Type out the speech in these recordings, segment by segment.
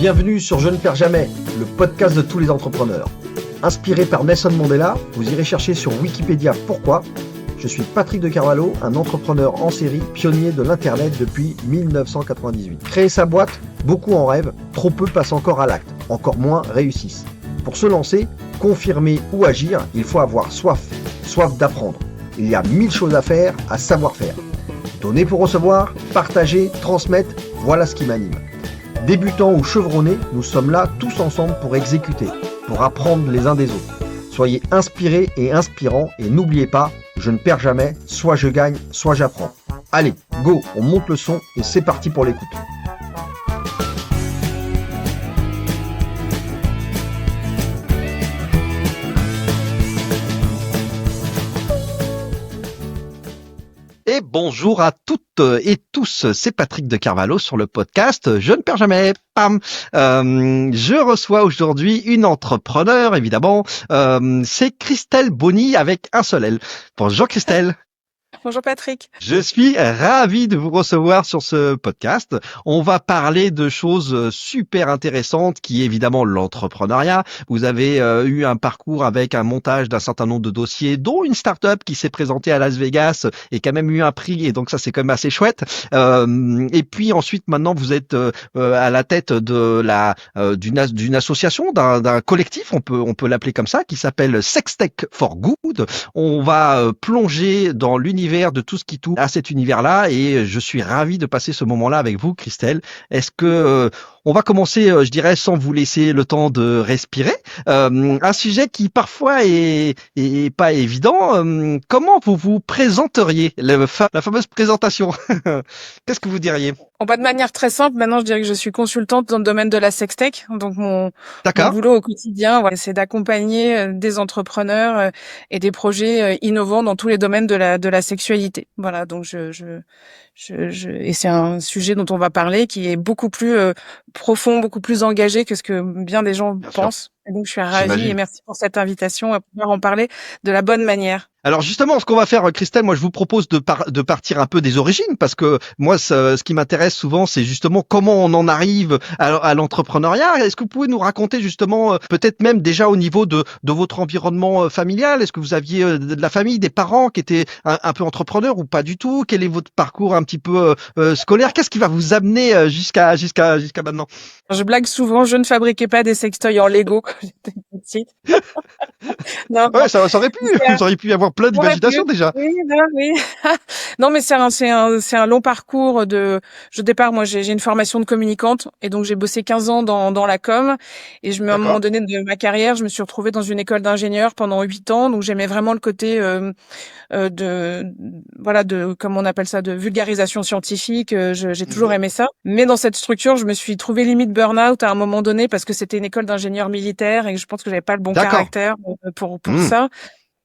Bienvenue sur Je ne perds jamais, le podcast de tous les entrepreneurs. Inspiré par Nelson Mandela, vous irez chercher sur Wikipédia pourquoi. Je suis Patrick de Carvalho, un entrepreneur en série, pionnier de l'Internet depuis 1998. Créer sa boîte, beaucoup en rêvent, trop peu passent encore à l'acte, encore moins réussissent. Pour se lancer, confirmer ou agir, il faut avoir soif d'apprendre. Il y a 1000 choses à faire, à savoir faire. Donner pour recevoir, partager, transmettre, voilà ce qui m'anime. Débutants ou chevronnés, nous sommes là tous ensemble pour exécuter, pour apprendre les uns des autres. Soyez inspirés et inspirants et n'oubliez pas, je ne perds jamais, soit je gagne, soit j'apprends. Allez, go, on monte le son et c'est parti pour l'écoute. Et bonjour à toutes et tous, c'est Patrick de Carvalho sur le podcast Je ne perds jamais. Pam. Je reçois aujourd'hui une entrepreneur, évidemment, c'est Christelle Bonny avec un seul L. Bonjour Christelle. Bonjour Patrick. Je suis ravi de vous recevoir sur ce podcast. On va parler de choses super intéressantes qui est évidemment l'entrepreneuriat. Vous avez eu un parcours avec un montage d'un certain nombre de dossiers, dont une start-up qui s'est présentée à Las Vegas et qui a même eu un prix, et donc ça c'est quand même assez chouette. Et puis ensuite maintenant vous êtes à la tête de d'une association, d'un collectif, on peut l'appeler comme ça, qui s'appelle Sextech for Good. On va plonger dans l'univers de tout ce qui touche à cet univers-là et je suis ravi de passer ce moment-là avec vous, Christelle. Est-ce que on va commencer, je dirais, sans vous laisser le temps de respirer. Un sujet qui parfois est pas évident. Comment vous vous présenteriez, la fameuse présentation? Qu'est-ce que vous diriez? De manière très simple, maintenant je dirais que je suis consultante dans le domaine de la sextech. Donc mon boulot au quotidien, voilà, c'est d'accompagner des entrepreneurs et des projets innovants dans tous les domaines de la sexualité. Voilà, donc et c'est un sujet dont on va parler qui est beaucoup plus profond, beaucoup plus engagé que ce que bien des gens pensent. Et donc je suis ravie et merci pour cette invitation à pouvoir en parler de la bonne manière. Alors justement, ce qu'on va faire, Christelle, moi je vous propose de partir un peu des origines, parce que moi ce qui m'intéresse souvent, c'est justement comment on en arrive à l'entrepreneuriat. Est-ce que vous pouvez nous raconter justement, peut-être même déjà au niveau de votre environnement familial, est-ce que vous aviez de la famille, des parents qui étaient un peu entrepreneurs ou pas du tout? Quel est votre parcours un petit peu scolaire? Qu'est-ce qui va vous amener jusqu'à maintenant? Je blague souvent, je ne fabriquais pas des sextoys en Lego quand j'étais petite. Non, ouais, ça aurait pu. Vous auriez pu y avoir plein d'imagination déjà. Oui, oui. Non, mais c'est un long parcours départ, moi, j'ai une formation de communicante et donc j'ai bossé 15 ans dans la com et à un moment donné de ma carrière, je me suis retrouvée dans une école d'ingénieur pendant 8 ans, donc j'aimais vraiment le côté, comme on appelle ça, de vulgarisation scientifique. J'ai toujours aimé ça. Mais dans cette structure, je me suis trouvée limite burn-out à un moment donné parce que c'était une école d'ingénieur militaire et que je pense que j'avais pas le bon caractère pour ça.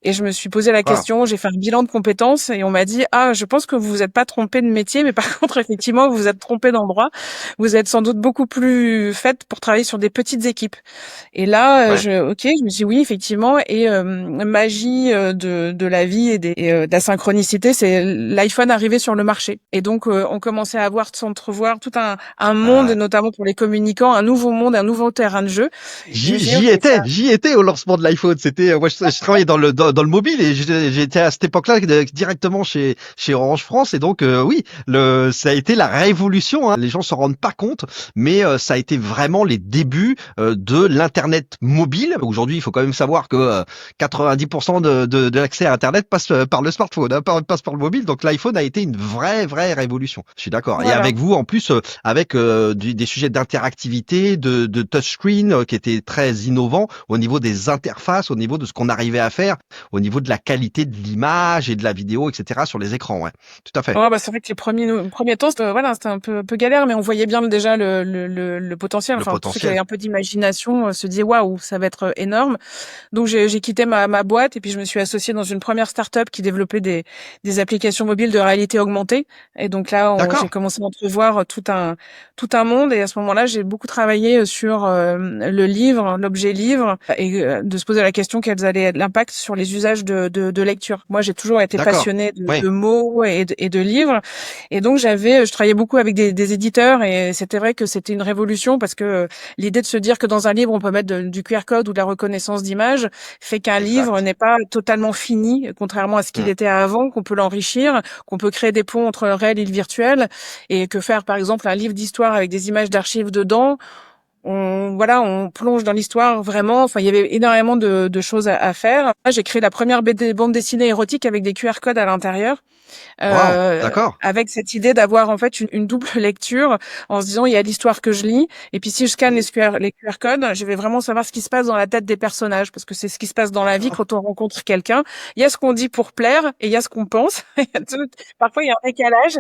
Et je me suis posé la question, j'ai fait un bilan de compétences et on m'a dit « Ah, je pense que vous vous êtes pas trompé de métier, mais par contre, effectivement, vous vous êtes trompé d'endroit. Vous êtes sans doute beaucoup plus faite pour travailler sur des petites équipes. » Et là, je me suis dit oui, effectivement. Et magie de la vie et de la synchronicité, c'est l'iPhone arrivé sur le marché. Et donc, on commençait à s'entrevoir tout un monde, notamment pour les communicants, un nouveau monde, un nouveau terrain de jeu. J'y étais au lancement de l'iPhone. C'était, moi, je travaillais dans le mobile et j'étais à cette époque-là directement chez Orange France et donc oui, ça a été la révolution. Les gens s'en rendent pas compte, mais ça a été vraiment les débuts de l'internet mobile. Aujourd'hui, il faut quand même savoir que 90% de l'accès à internet passe par le smartphone, passe par le mobile. Donc l'iPhone a été une vraie révolution. Je suis d'accord. Voilà. Et avec vous, en plus, avec des sujets d'interactivité, de touchscreen qui étaient très innovants au niveau des interfaces, au niveau de ce qu'on arrivait à faire, au niveau de la qualité de l'image et de la vidéo, etc. sur les écrans, ouais. Tout à fait. Ouais, c'est vrai que les premiers temps, c'était un peu galère, mais on voyait bien déjà le potentiel. Enfin, ceux qui avaient un peu d'imagination se disaient waouh, ça va être énorme. Donc j'ai quitté ma boîte et puis je me suis associée dans une première start-up qui développait des applications mobiles de réalité augmentée. Et donc là, j'ai commencé à entrevoir tout un monde. Et à ce moment-là, j'ai beaucoup travaillé sur le livre, l'objet livre, et de se poser la question quels allaient être l'impact sur les les usages de lecture. Moi, j'ai toujours été D'accord. passionnée Oui. de mots et de livres. Et donc, je travaillais beaucoup avec des éditeurs et c'était vrai que c'était une révolution parce que l'idée de se dire que dans un livre, on peut mettre du QR code ou de la reconnaissance d'image fait qu'un livre Exact. n'est pas totalement fini, contrairement à ce qu'il Mmh. était avant, qu'on peut l'enrichir, qu'on peut créer des ponts entre le réel et le virtuel et que faire, par exemple, un livre d'histoire avec des images d'archives dedans, on plonge dans l'histoire vraiment. Enfin, il y avait énormément de choses à faire. Là, j'ai créé la première bande dessinée érotique avec des QR codes à l'intérieur, Waouh, d'accord. avec cette idée d'avoir en fait une double lecture en se disant il y a l'histoire que je lis et puis si je scanne les QR codes, je vais vraiment savoir ce qui se passe dans la tête des personnages parce que c'est ce qui se passe dans la vie quand on rencontre quelqu'un. Il y a ce qu'on dit pour plaire et il y a ce qu'on pense. Parfois, il y a un décalage.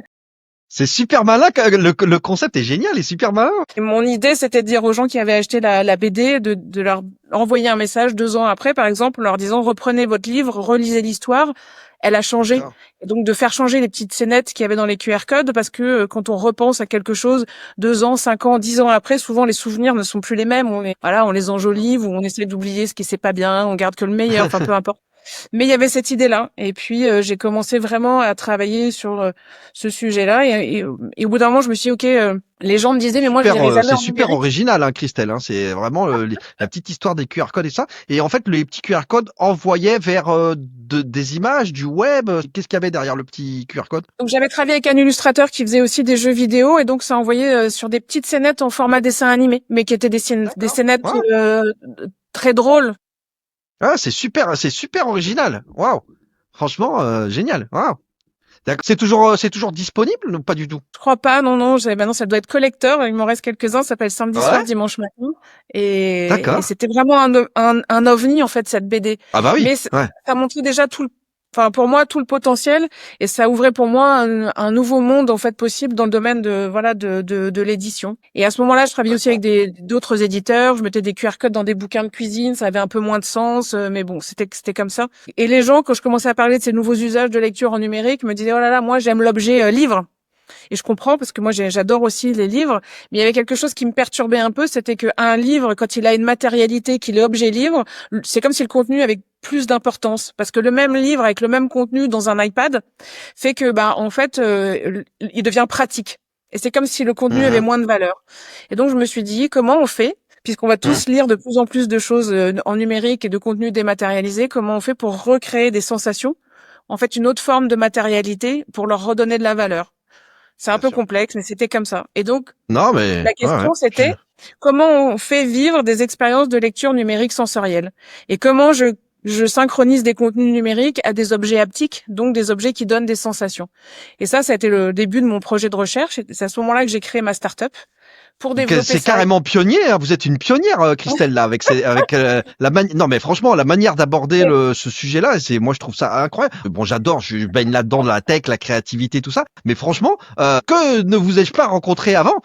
C'est super malin, le concept est génial et super malin. Et mon idée, c'était de dire aux gens qui avaient acheté la BD de leur envoyer un message 2 ans après, par exemple, en leur disant reprenez votre livre, relisez l'histoire, elle a changé. D'accord. Et donc de faire changer les petites scénettes qu'il y avait dans les QR codes, parce que quand on repense à quelque chose 2 ans, 5 ans, 10 ans après, souvent les souvenirs ne sont plus les mêmes. On les enjolive ou on essaie d'oublier ce qui s'est pas bien, on garde que le meilleur, enfin peu importe. Mais il y avait cette idée-là. Et puis, j'ai commencé vraiment à travailler sur ce sujet-là. Et au bout d'un moment, je me suis dit, OK, les gens me disaient, mais moi, je lirai jamais C'est en super numérique. original, hein, Christelle. Hein, c'est vraiment la petite histoire des QR codes et ça. Et en fait, les petits QR codes envoyaient vers des images, du web. Qu'est-ce qu'il y avait derrière le petit QR code? Donc, j'avais travaillé avec un illustrateur qui faisait aussi des jeux vidéo. Et donc, ça envoyait sur des petites scénettes en format dessin animé, mais qui étaient des D'accord. scénettes Ouais. très drôles. Ah, c'est super original. Waouh. Franchement, génial. Waouh. D'accord. C'est toujours disponible ou pas du tout? Je crois pas, non, non. Maintenant, ça doit être collector. Il m'en reste quelques-uns. Ça s'appelle Samedi soir, Ouais. dimanche matin. Et D'accord. c'était vraiment un ovni, en fait, cette BD. Ah bah oui. Mais Ouais. ça montrait déjà pour moi, tout le potentiel. Et ça ouvrait pour moi un nouveau monde, en fait, possible dans le domaine de l'édition. Et à ce moment-là, je travaillais aussi avec D'accord. d'autres éditeurs. Je mettais des QR codes dans des bouquins de cuisine. Ça avait un peu moins de sens. Mais bon, c'était comme ça. Et les gens, quand je commençais à parler de ces nouveaux usages de lecture en numérique, me disaient, oh là là, moi, j'aime l'objet livre. Et je comprends parce que moi j'adore aussi les livres, mais il y avait quelque chose qui me perturbait un peu, c'était qu'un livre, quand il a une matérialité, qu'il est objet livre, c'est comme si le contenu avait plus d'importance parce que le même livre avec le même contenu dans un iPad fait que en fait il devient pratique. Et c'est comme si le contenu avait Mhm. moins de valeur. Et donc je me suis dit comment on fait puisqu'on va Mhm. tous lire de plus en plus de choses en numérique et de contenu dématérialisé, comment on fait pour recréer des sensations, en fait une autre forme de matérialité pour leur redonner de la valeur. C'est un Bien peu sûr. complexe, mais c'était comme ça. Et donc, Non mais la ouais, ouais. question, c'était comment on fait vivre des expériences de lecture numérique sensorielle et comment je synchronise des contenus numériques à des objets haptiques, donc des objets qui donnent des sensations. Et ça a été le début de mon projet de recherche. Et c'est à ce moment-là que j'ai créé ma start-up pour Donc, développer c'est ça. carrément pionnier, hein. Vous êtes une pionnière, Christelle, là, avec non, mais franchement, la manière d'aborder ce sujet-là, moi, je trouve ça incroyable. Bon, j'adore, je baigne là-dedans, la tech, la créativité, tout ça. Mais franchement, que ne vous ai-je pas rencontré avant?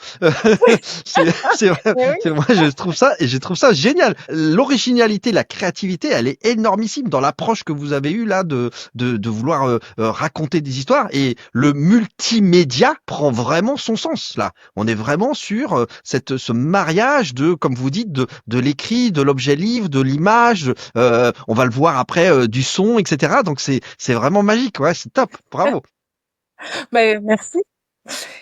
C'est vrai, Eh oui. moi, je trouve ça génial. L'originalité, la créativité, elle est énormissime dans l'approche que vous avez eue là de vouloir raconter des histoires et le multimédia prend vraiment son sens là. On est vraiment sur ce mariage de, comme vous dites, de l'écrit, de l'objet livre, de l'image. On va le voir après du son, etc. Donc c'est vraiment magique. Ouais, c'est top. Bravo. Merci.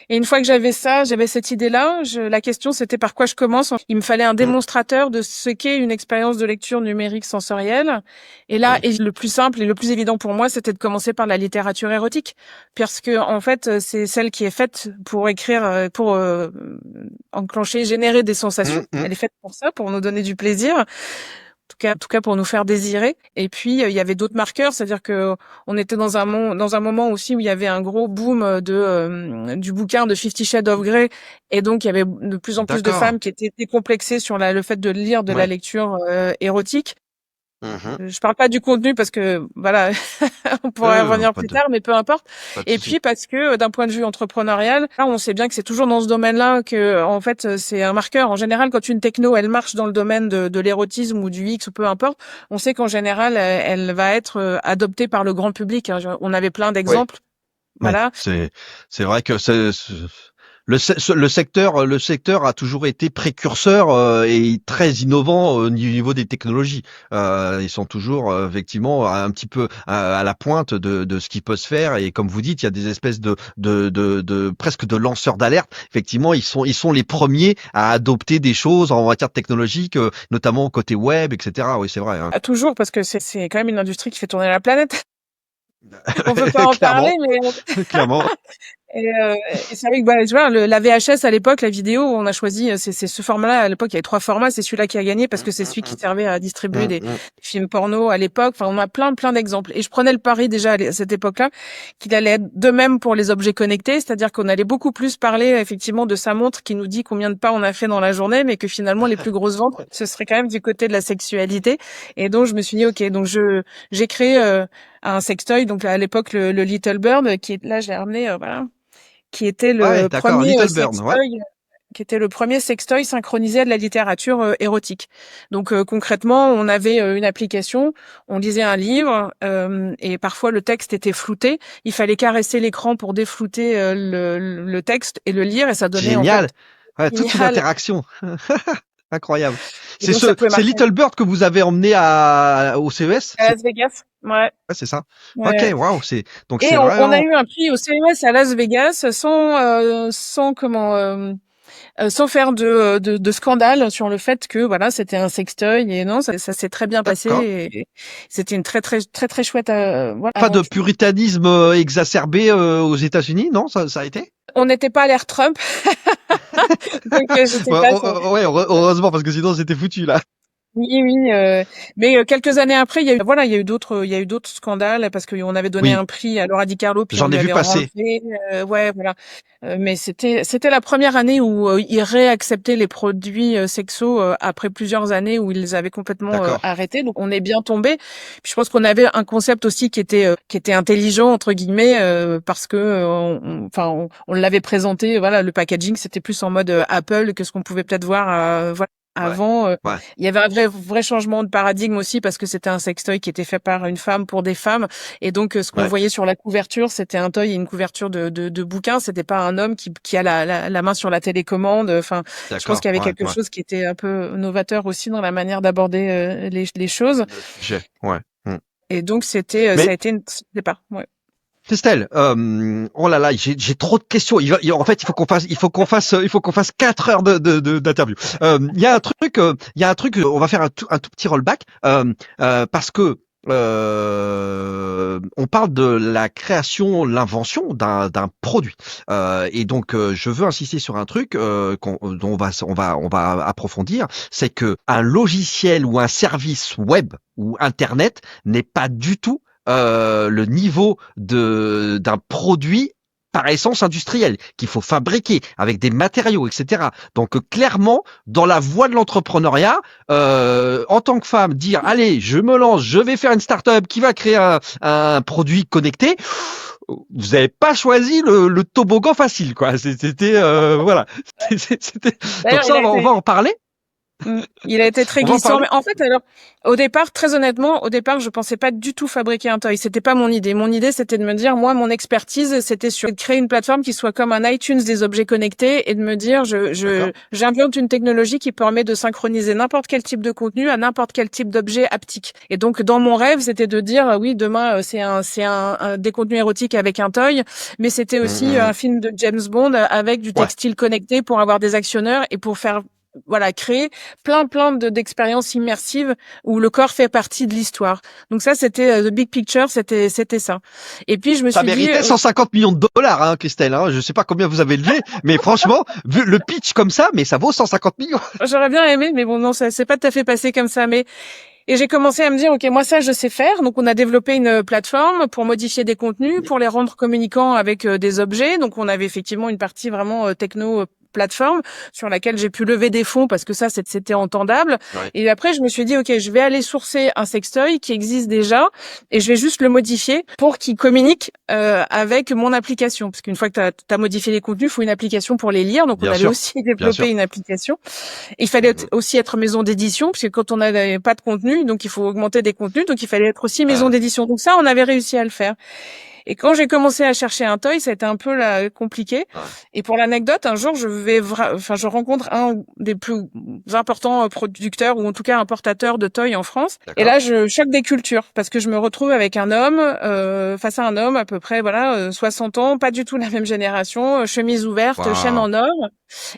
Et une fois que j'avais ça, j'avais cette idée-là, la question c'était par quoi je commence. Il me fallait un Mm. démonstrateur de ce qu'est une expérience de lecture numérique sensorielle. Et là, Oui. et le plus simple et le plus évident pour moi, c'était de commencer par la littérature érotique, parce que en fait, c'est celle qui est faite pour écrire, pour enclencher, générer des sensations. Mm, mm. Elle est faite pour ça, pour nous donner du plaisir, en tout cas pour nous faire désirer. Et puis il y avait d'autres marqueurs, c'est-à-dire que on était dans un moment aussi où il y avait un gros boom du bouquin de Fifty Shades of Grey, et donc il y avait de plus en plus de D'accord. femmes qui étaient décomplexées sur le fait de lire de la Ouais. lecture érotique. Mhm. Je parle pas du contenu parce que voilà, on pourrait revenir Pas plus de, tard, mais peu importe. pas de Et souci. puis parce que d'un point de vue entrepreneurial, là, on sait bien que c'est toujours dans ce domaine-là que en fait c'est un marqueur. En général, quand une techno elle marche dans le domaine de l'érotisme ou du X ou peu importe, on sait qu'en général elle va être adoptée par le grand public, hein. On avait plein Oui. d'exemples. Oui. Voilà. C'est vrai que Le secteur a toujours été précurseur et très innovant au niveau des technologies. Ils sont toujours effectivement un petit peu à la pointe de ce qui peut se faire. Et comme vous dites, il y a des espèces de presque de lanceurs d'alerte. Effectivement, ils sont les premiers à adopter des choses en matière technologique, notamment côté web, etc. Oui, c'est vrai. Hein. Ah, toujours, parce que c'est quand même une industrie qui fait tourner la planète. On peut pas en parler, Clairement, mais clairement. et c'est vrai que, bah, tu vois, la VHS à l'époque, la vidéo, on a choisi, c'est ce format-là. À l'époque, il y avait 3 formats. C'est celui-là qui a gagné parce que c'est celui qui servait à distribuer des films porno à l'époque. Enfin, on a plein d'exemples. Et je prenais le pari déjà à cette époque-là qu'il allait être de même pour les objets connectés. C'est-à-dire qu'on allait beaucoup plus parler, effectivement, de sa montre qui nous dit combien de pas on a fait dans la journée, mais que finalement, les plus grosses ventes, ce serait quand même du côté de la sexualité. Et donc, je me suis dit, OK, donc j'ai créé, un sextoy. Donc, à l'époque, le Little Bird, qui est, là, je l'ai ramené, voilà, qui était Ouais, le d'accord. premier Little Burn, ouais. sextoy, qui était le premier sextoy synchronisé à de la littérature érotique. Donc concrètement, on avait une application, on lisait un livre et parfois le texte était flouté. Il fallait caresser l'écran pour déflouter le texte et le lire et ça donnait en Génial. fait Ouais, toute une génial. interaction. Incroyable. Et donc ça pouvait C'est marcher Little Bird que vous avez emmené au CES? à Las Vegas. Ouais. Ouais, c'est ça. Ok, Ouais. waouh, donc Et c'est on a vraiment eu un prix au CES à Las Vegas sans comment sans faire de scandale sur le fait que voilà c'était un sextoy et non ça s'est très bien passé d'accord. et c'était une très chouette voilà Pas de aventure. puritanisme exacerbé aux États-Unis, non? Ça a été? On n'était pas à l'ère Trump donc j'étais Ouais, pas sur ouais, heureusement parce que sinon c'était foutu là. oui, mais quelques années après, il y a eu d'autres scandales parce qu'on avait donné Oui, un prix à Laura Di Carlo, puis on j'en lui ai vu avait passer. renlevé. Ouais, voilà. Mais c'était la première année où ils réacceptaient les produits sexos après plusieurs années où ils les avaient complètement D'accord. arrêtés. Donc on est bien tombé. Puis je pense qu'on avait un concept aussi qui était intelligent entre guillemets parce que enfin on l'avait présenté. Voilà, le packaging c'était plus en mode Apple que ce qu'on pouvait peut-être voir voilà, Ouais. avant. Ouais. Il y avait un vrai changement de paradigme aussi parce que c'était un sextoy qui était fait par une femme pour des femmes et donc ce qu'on Ouais. voyait sur la couverture c'était un toy et une couverture de bouquin, c'était pas un homme qui a la main sur la télécommande. Enfin, je pense D'accord. qu'il y avait Ouais. quelque Ouais. chose qui était un peu novateur aussi dans la manière d'aborder les choses Le sujet. Ouais. Hmm. et donc ça a Mais été une départ. Ouais. Christelle, oh là là, j'ai trop de questions. En fait, il faut qu'on fasse 4 heures d'interview. Il y a un truc, on va faire un tout petit rollback parce que on parle de la création, l'invention d'un produit. Et donc, je veux insister sur un truc dont on va approfondir, c'est que un logiciel ou un service web ou internet n'est pas du tout le niveau d'un produit par essence industrielle qu'il faut fabriquer avec des matériaux, etc. Donc clairement, dans la voie de l'entrepreneuriat, en tant que femme, dire allez, je me lance, je vais faire une start-up qui va créer un produit connecté. Vous n'avez pas choisi le toboggan facile, quoi. C'était voilà. Donc D'ailleurs, ça, on va en parler. Il a été très On va en glissant, parler. mais en fait, alors, au départ, très honnêtement, je pensais pas du tout fabriquer un toy. C'était pas mon idée. Mon idée, c'était de me dire, moi, mon expertise, c'était sur de créer une plateforme qui soit comme un iTunes des objets connectés et de me dire, D'accord. j'implante une technologie qui permet de synchroniser n'importe quel type de contenu à n'importe quel type d'objet haptique. Et donc, dans mon rêve, c'était de dire, oui, demain, c'est des contenus érotiques avec un toy, mais c'était aussi un film de James Bond avec du Ouais. textile connecté pour avoir des actionneurs et pour faire voilà, créer plein d'expériences immersives où le corps fait partie de l'histoire. Donc ça, c'était the big picture, c'était ça. Et puis je me Ça suis dit, méritait 150 millions de dollars, hein, Christelle. Hein. Je sais pas combien vous avez levé, mais franchement, vu le pitch comme ça, mais ça vaut 150 millions. j'aurais bien aimé, mais bon, non, ça s'est pas tout à fait passé comme ça. Mais et j'ai commencé à me dire, ok, moi ça, je sais faire. Donc on a développé une plateforme pour modifier des contenus, pour les rendre communicants avec des objets. Donc on avait effectivement une partie vraiment techno. Plateforme sur laquelle j'ai pu lever des fonds parce que ça c'était entendable Ouais. et après je me suis dit ok je vais aller sourcer un sextoy qui existe déjà et je vais juste le modifier pour qu'il communique avec mon application parce qu'une fois que tu as modifié les contenus il faut une application pour les lire donc on Bien avait sûr, aussi bien développé sûr. une application. Il fallait aussi être maison d'édition puisque quand on n'avait pas de contenu donc il faut augmenter des contenus donc il fallait être aussi maison d'édition donc ça on avait réussi à le faire. Et quand j'ai commencé à chercher un toy, ça a été un peu compliqué. Ouais. Et pour l'anecdote, un jour, je rencontre un des plus importants producteurs ou en tout cas importateurs de toys en France. Et D'accord. là, je choque des cultures parce que je me retrouve avec un homme face à un homme à peu près 60 ans, pas du tout la même génération, chemise ouverte, chaîne Waouh. en or.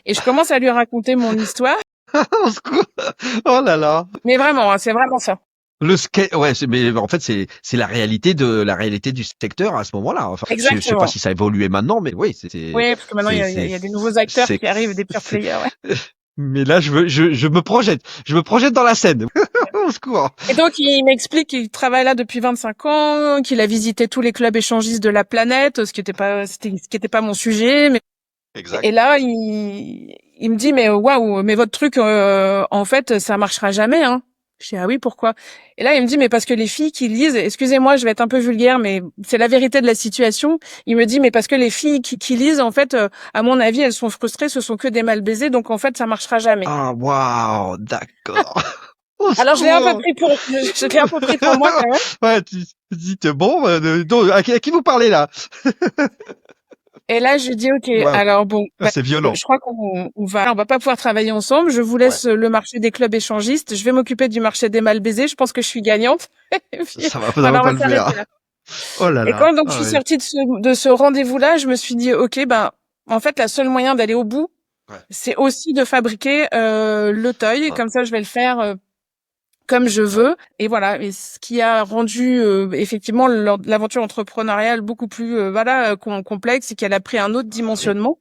Et je commence à lui raconter mon histoire. Au secours. Oh là là. Mais vraiment, hein, c'est vraiment ça. Ouais, mais en fait c'est la réalité du secteur à ce moment-là. Enfin, je sais pas Exactement. si ça a évolué maintenant, mais oui, Oui, parce que maintenant, il y a des nouveaux acteurs c'est qui arrivent, des pure c'est- players, ouais. mais là je me projette dans la scène. Au secours. Et donc, il m'explique qu'il travaille là depuis 25 ans, qu'il a visité tous les clubs échangistes de la planète, ce qui était pas mon sujet. Mais... Exact. Et là, il me dit, mais waouh, mais votre truc, en fait, ça marchera jamais, hein. Je dis, ah oui, pourquoi? Et là, il me dit, mais parce que les filles qui lisent, excusez-moi, je vais être un peu vulgaire, mais c'est la vérité de la situation. Il me dit, mais parce que les filles qui lisent, en fait, à mon avis, elles sont frustrées, ce sont que des mal baisés, donc en fait, ça marchera jamais. Ah waouh, d'accord. Au Alors, je l'ai un peu secours. pris pour, je l'ai un peu pris pour moi, quand même. Ouais, tu dis bon, donc, à qui vous parlez là? Et là, je lui dis, OK, Waouh, alors bon, c'est violent. je crois qu'on va pas pouvoir travailler ensemble. Je vous Ouais, laisse le marché des clubs échangistes. Je vais m'occuper du marché des mal baisés. Je pense que je suis gagnante. Et puis, ça va voilà, on pas va le faire. s'arrêter là. Oh là Et là. quand donc je Ah suis ouais. sortie de ce rendez-vous-là, je me suis dit, OK, ben, en fait, la seule moyen d'aller au bout, Ouais. c'est aussi de fabriquer le toy. Ouais. Comme ça, je vais le faire comme je Ouais. veux. Et voilà. Et ce qui a rendu effectivement l'aventure entrepreneuriale beaucoup plus complexe, c'est qu'elle a pris un autre Ouais. dimensionnement.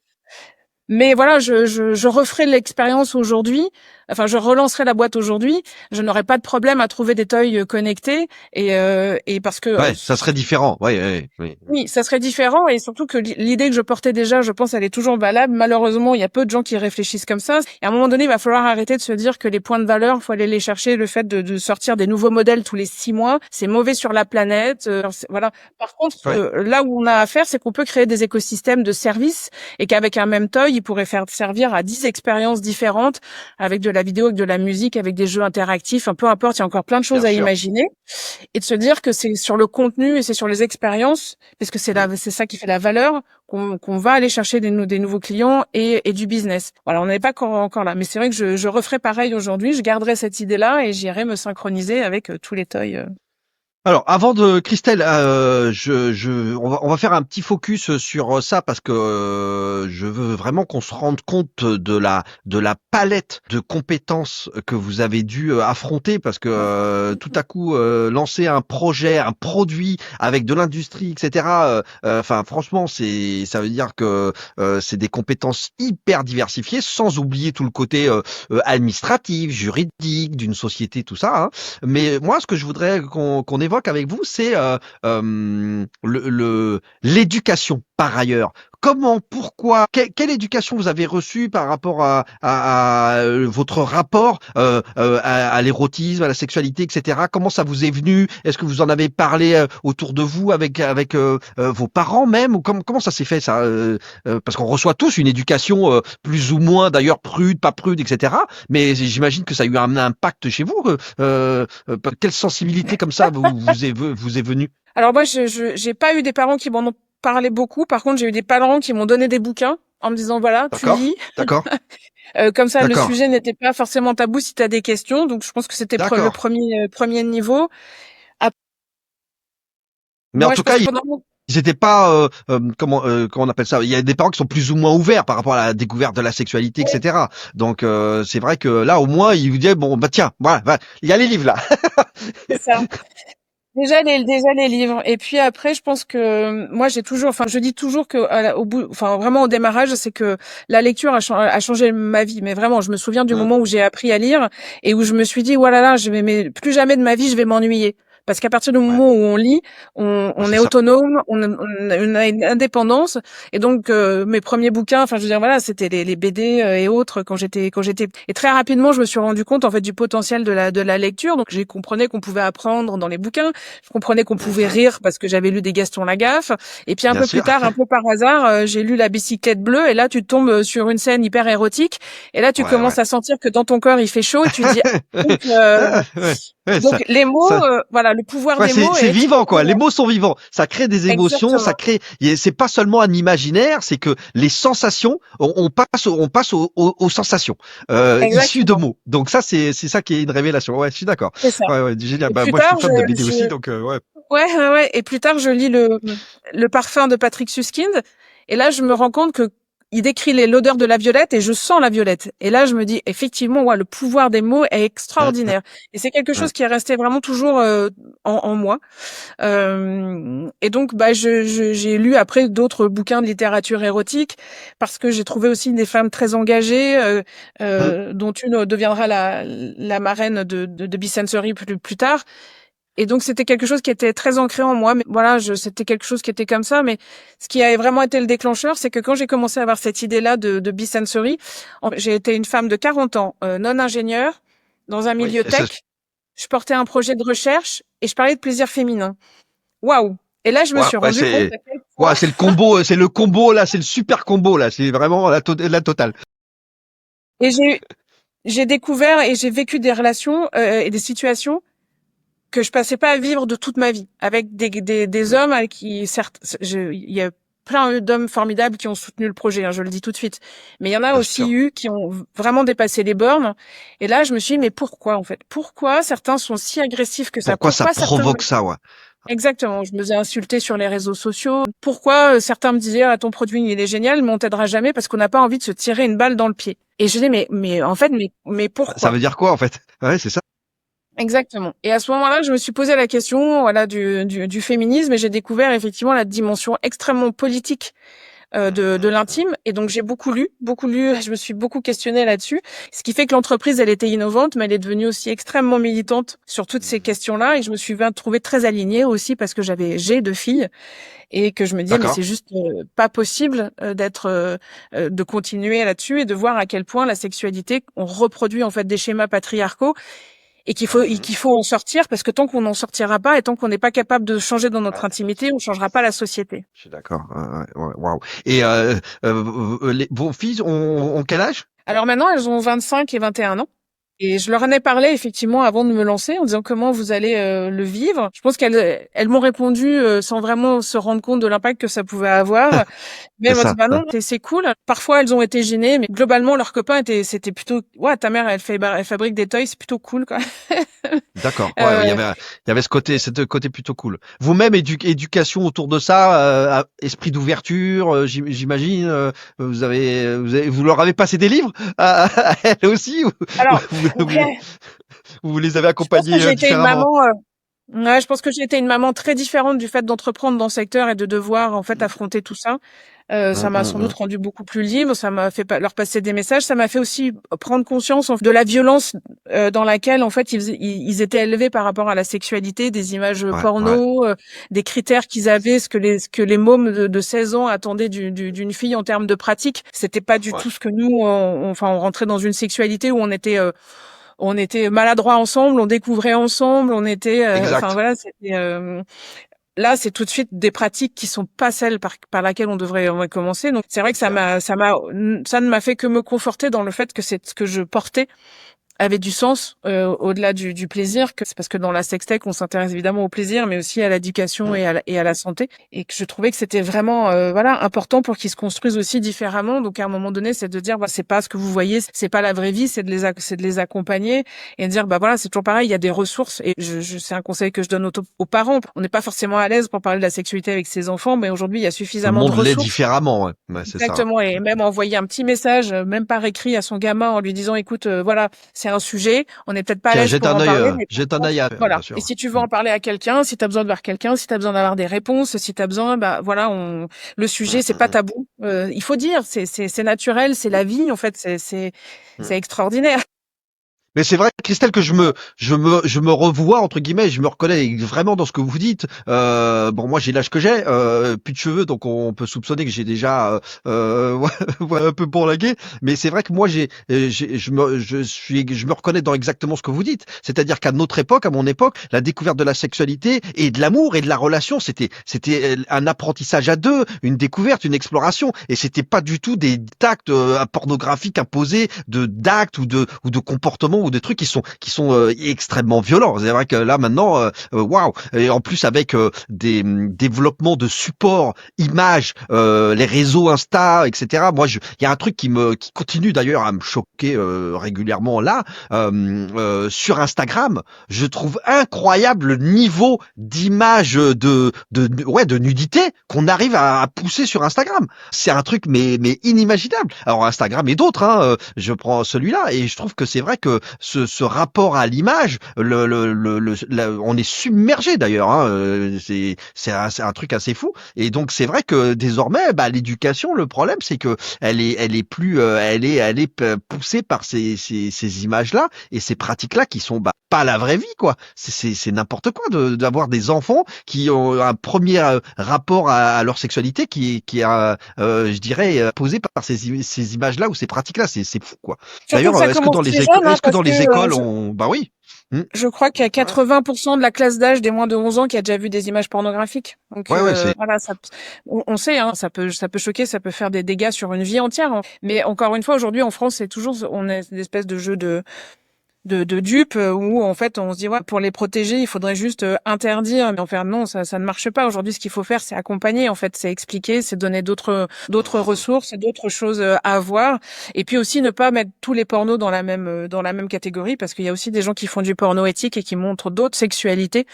Mais voilà, je referai l'expérience aujourd'hui. Enfin, je relancerai la boîte aujourd'hui. Je n'aurai pas de problème à trouver des toys connectés et parce que Ouais, ça serait différent. Ouais, ouais, ouais. oui, ça serait différent et surtout que l'idée que je portais déjà, je pense, elle est toujours valable. Malheureusement, il y a peu de gens qui réfléchissent comme ça. Et à un moment donné, il va falloir arrêter de se dire que les points de valeur, faut aller les chercher. Le fait de sortir des nouveaux modèles tous les 6 mois, c'est mauvais sur la planète. Voilà. Par contre, Ouais. là où on a à faire, c'est qu'on peut créer des écosystèmes de services et qu'avec un même toy, il pourrait faire servir à 10 expériences différentes avec de la vidéo, avec de la musique, avec des jeux interactifs. Peu importe, il y a encore plein de choses Bien à sûr. imaginer. Et de se dire que c'est sur le contenu et c'est sur les expériences, parce que Mm. c'est ça qui fait la valeur, qu'on va aller chercher des nouveaux clients et du business. Voilà, on n'est pas encore là. Mais c'est vrai que je referai pareil aujourd'hui. Je garderai cette idée-là et j'irai me synchroniser avec tous les toys. Alors, avant de Christelle, on va faire un petit focus sur ça parce que je veux vraiment qu'on se rende compte de la palette de compétences que vous avez dû affronter parce que tout à coup lancer un projet, un produit avec de l'industrie, etc. Enfin, franchement, ça veut dire que c'est des compétences hyper diversifiées, sans oublier tout le côté administratif, juridique d'une société, tout ça, hein. Mais moi, ce que je voudrais qu'on évoque avec vous, c'est l'éducation par ailleurs. Comment, pourquoi, quelle éducation vous avez reçue par rapport à votre rapport à l'érotisme, à la sexualité, etc. Comment ça vous est venu? Est-ce que vous en avez parlé autour de vous avec vos parents même? Ou comment ça s'est fait ça? Parce qu'on reçoit tous une éducation plus ou moins, d'ailleurs prude, pas prude, etc. Mais j'imagine que ça a eu un impact chez vous. Quelle sensibilité comme ça vous est venue? Alors moi, j'ai pas eu des parents qui m'en ont parlé beaucoup. Par contre, j'ai eu des parents qui m'ont donné des bouquins en me disant voilà, tu D'accord, lis. d'accord, Comme ça, le d'accord, sujet n'était pas forcément tabou si tu as des questions. Donc, je pense que c'était le d'accord. premier niveau. Après, Mais en moi, je tout pense cas, que ils pendant mon n'étaient pas comment on appelle ça? Il y a des parents qui sont plus ou moins ouverts par rapport à la découverte de la sexualité, etc. Donc c'est vrai que là, au moins, ils vous disaient bon bah tiens, voilà, il y a les livres là. c'est ça. Déjà les livres. Et puis après, je pense que moi, je dis toujours que au bout, enfin vraiment au démarrage, c'est que la lecture a changé ma vie. Mais vraiment, je me souviens du Hum, moment où j'ai appris à lire et où je me suis dit, voilà, là, mais plus jamais de ma vie, je vais m'ennuyer. Parce qu'à partir du ouais, moment où on lit, bah, on c'est est ça. autonome, on a une indépendance. Et donc, mes premiers bouquins, enfin, je veux dire, voilà, c'était les BD et autres quand j'étais. Et très rapidement, je me suis rendu compte, en fait, du potentiel de la lecture. Donc, j'ai compris qu'on pouvait apprendre dans les bouquins. Je comprenais qu'on pouvait Mhm, rire parce que j'avais lu des Gaston Lagaffe. Et puis un bien peu plus sûr. tard, un peu par hasard, j'ai lu La bicyclette bleue. Et là, tu tombes sur une scène hyper érotique. Et là, tu Ouais, ouais. commences à sentir que dans ton corps, il fait chaud. Et tu te dis, ah, donc, Ah, ouais. Ouais, Donc les mots, ça, voilà, le pouvoir ouais, des mots c'est est vivant, quoi. Les extraordinaire. mots sont vivants. Ça crée des émotions, ça Exactement, crée. C'est pas seulement un imaginaire, c'est que les sensations, on passe aux sensations issues de exactement, mots. Donc ça, c'est ça qui est une révélation. Ouais, je suis d'accord. c'est ça. Ouais, ouais, génial. Et Bah plus moi, je suis tard, fan de BD aussi, donc ouais. ouais, ouais, ouais. Et plus tard, je lis le parfum de Patrick Suskind. Et là, je me rends compte que il décrit l'odeur de la violette et je sens la violette. Et là, je me dis, effectivement, ouais, le pouvoir des mots est Hein, extraordinaire. Et c'est quelque hein. chose qui est resté vraiment toujours en moi. Et donc, bah, j'ai lu après d'autres bouquins de littérature érotique parce que j'ai trouvé aussi des femmes très engagées, dont une deviendra la marraine de Be Sensory plus tard. Et donc c'était quelque chose qui était très ancré en moi, mais voilà, c'était quelque chose qui était comme ça. Mais ce qui a vraiment été le déclencheur, c'est que quand j'ai commencé à avoir cette idée-là de Be Sensory, j'ai été une femme de 40 ans, non ingénieure, dans un Oui, milieu tech. Je portais un projet de recherche et je parlais de plaisir féminin. Waouh! Et là, je me ouais, suis ouais, rendu compte à quel point. ouais, c'est le combo là, c'est le super combo là. C'est vraiment la totale. Et j'ai découvert et j'ai vécu des relations et des situations que je passais pas à vivre de toute ma vie avec des hommes avec qui certes il y a plein d'hommes formidables qui ont soutenu le projet, hein, je le dis tout de suite, mais il y en a Bien aussi sûr. eu qui ont vraiment dépassé les bornes. Et là je me suis dit mais pourquoi en fait, pourquoi certains sont si agressifs que ça, Pourquoi ça pourquoi certains provoque ça, ouais. exactement, je me faisais insulter sur les réseaux sociaux, pourquoi certains me disaient ah, ton produit il est génial mais on t'aidera jamais parce qu'on n'a pas envie de se tirer une balle dans le pied. Et je dis mais en fait mais Ça pourquoi? veut dire quoi en fait? Ouais, c'est ça. Exactement. Et à ce moment-là, je me suis posé la question, voilà, du féminisme et j'ai découvert effectivement la dimension extrêmement politique de l'intime. Et donc j'ai beaucoup lu. Je me suis beaucoup questionnée là-dessus. Ce qui fait que l'entreprise, elle était innovante, mais elle est devenue aussi extrêmement militante sur toutes ces questions-là. Et je me suis trouvée très alignée aussi parce que j'ai 2 filles et que je me disais mais D'accord. c'est juste pas possible de continuer là-dessus et de voir à quel point la sexualité, on reproduit en fait des schémas patriarcaux et qu'il faut en sortir parce que tant qu'on n'en sortira pas et tant qu'on n'est pas capable de changer dans notre intimité, on changera pas la société. Je suis d'accord. Ouais, ouais, ouais, waouh. Et vos filles ont quel âge? Alors maintenant, elles ont 25 et 21 ans. Et je leur en ai parlé effectivement avant de me lancer en disant comment vous allez le vivre. Je pense qu'elles m'ont répondu sans vraiment se rendre compte de l'impact que ça pouvait avoir. Mais C'est elles m'ont dit ça. bah Hein. non, c'est cool. Parfois elles ont été gênées, mais globalement leurs copains c'était plutôt ouais ta mère elle fabrique des toys, c'est plutôt cool quoi. D'accord. Ouais, ouais, Euh, il y avait ce côté plutôt cool. Vous-même, éducation autour de ça, esprit d'ouverture, j'imagine. Vous leur avez passé des livres à elles aussi, ou alors vous, vous, ouais, vous les avez je pense que accompagnées j'ai été une différemment? maman. Ouais, je pense que j'ai été une maman très différente du fait d'entreprendre dans ce secteur et de devoir en fait affronter tout ça. Ça m'a sans doute rendu beaucoup plus libre, ça m'a fait leur passer des messages, ça m'a fait aussi prendre conscience de la violence dans laquelle en fait ils étaient élevés par rapport à la sexualité, des images Ouais, ouais, porno, des critères qu'ils avaient, ce que les mômes de 16 ans attendaient d'une fille en termes de pratique. C'était pas du ouais. tout ce que nous, on rentrait dans une sexualité où on était maladroits ensemble, on découvrait ensemble, on était, enfin Exact. voilà, c'était. Là, c'est tout de suite des pratiques qui sont pas celles par laquelle on va commencer. Donc, c'est vrai C'est que clair. ça ne m'a fait que me conforter dans le fait que c'est ce que je portais avait du sens au-delà du plaisir, que c'est parce que dans la sextech on s'intéresse évidemment au plaisir mais aussi à l'éducation et à la santé et que je trouvais que c'était vraiment voilà important pour qu'ils se construisent aussi différemment. Donc à un moment donné c'est de dire bah c'est pas ce que vous voyez, c'est pas la vraie vie, c'est de les accompagner et de dire bah voilà c'est toujours pareil, il y a des ressources et c'est un conseil que je donne aux parents. On n'est pas forcément à l'aise pour parler de la sexualité avec ses enfants mais aujourd'hui il y a Tout le suffisamment de monde l'est ressources. différemment. Ouais, ouais, c'est ça. Exactement, et même envoyer un petit message, même par écrit à son gamin en lui disant, écoute, voilà, c'est un sujet, on n'est peut-être pas à Tiens, l'aise pour en parler, mais par jette un œil contre, à, bien voilà. Et sûr. si tu veux Mm. en parler à quelqu'un, si tu as besoin de voir quelqu'un, si tu as besoin d'avoir des réponses, si tu as besoin, bah voilà, le sujet, c'est pas Mm, tabou. Il faut dire, c'est naturel, c'est la vie, en fait, mm. c'est extraordinaire. Mais c'est vrai, Christelle, que je me revois entre guillemets, je me reconnais vraiment dans ce que vous dites. Bon, moi j'ai l'âge que j'ai, plus de cheveux, donc on peut soupçonner que j'ai déjà ouais, un peu bourlingué. Mais c'est vrai que moi je me reconnais dans exactement ce que vous dites. C'est-à-dire qu'à notre époque, à mon époque, la découverte de la sexualité et de l'amour et de la relation, c'était un apprentissage à deux, une découverte, une exploration, et c'était pas du tout des actes pornographiques imposés, de d'actes ou de comportements ou des trucs qui sont extrêmement violents. C'est vrai que là maintenant, waouh. Et en plus avec des développements de support, images, les réseaux Insta, etc. Moi, il y a un truc qui continue d'ailleurs à me choquer régulièrement là sur Instagram. Je trouve incroyable le niveau d'images de nudité qu'on arrive à pousser sur Instagram. C'est un truc mais inimaginable. Alors Instagram et d'autres, je prends celui-là et je trouve que c'est vrai que ce rapport à l'image, on est submergé d'ailleurs. C'est un truc assez fou. Et donc c'est vrai que désormais, l'éducation, le problème c'est que elle est plus, poussée par ces images-là et ces pratiques-là qui sont pas la vraie vie quoi. C'est n'importe quoi d'avoir des enfants qui ont un premier rapport à leur sexualité qui est je dirais posé par ces images-là ou ces pratiques-là. C'est fou quoi. Surtout que D'ailleurs, ça commence très jeune, est-ce que parce dans que les écoles bah oui. je crois qu'il y a 80% de la classe d'âge des moins de 11 ans qui a déjà vu des images pornographique. Donc Ouais, c'est voilà, on sait, ça peut choquer, ça peut faire des dégâts sur une vie entière. Mais encore une fois, aujourd'hui en France, on est une espèce de jeu de dupes où en fait on se dit pour les protéger il faudrait juste interdire, mais en fait non, ça ne marche pas. Aujourd'hui ce qu'il faut faire c'est accompagner, en fait c'est expliquer, c'est donner d'autres ressources, d'autres choses à voir, et puis aussi ne pas mettre tous les pornos dans la même catégorie, parce qu'il y a aussi des gens qui font du porno éthique et qui montrent d'autres sexualités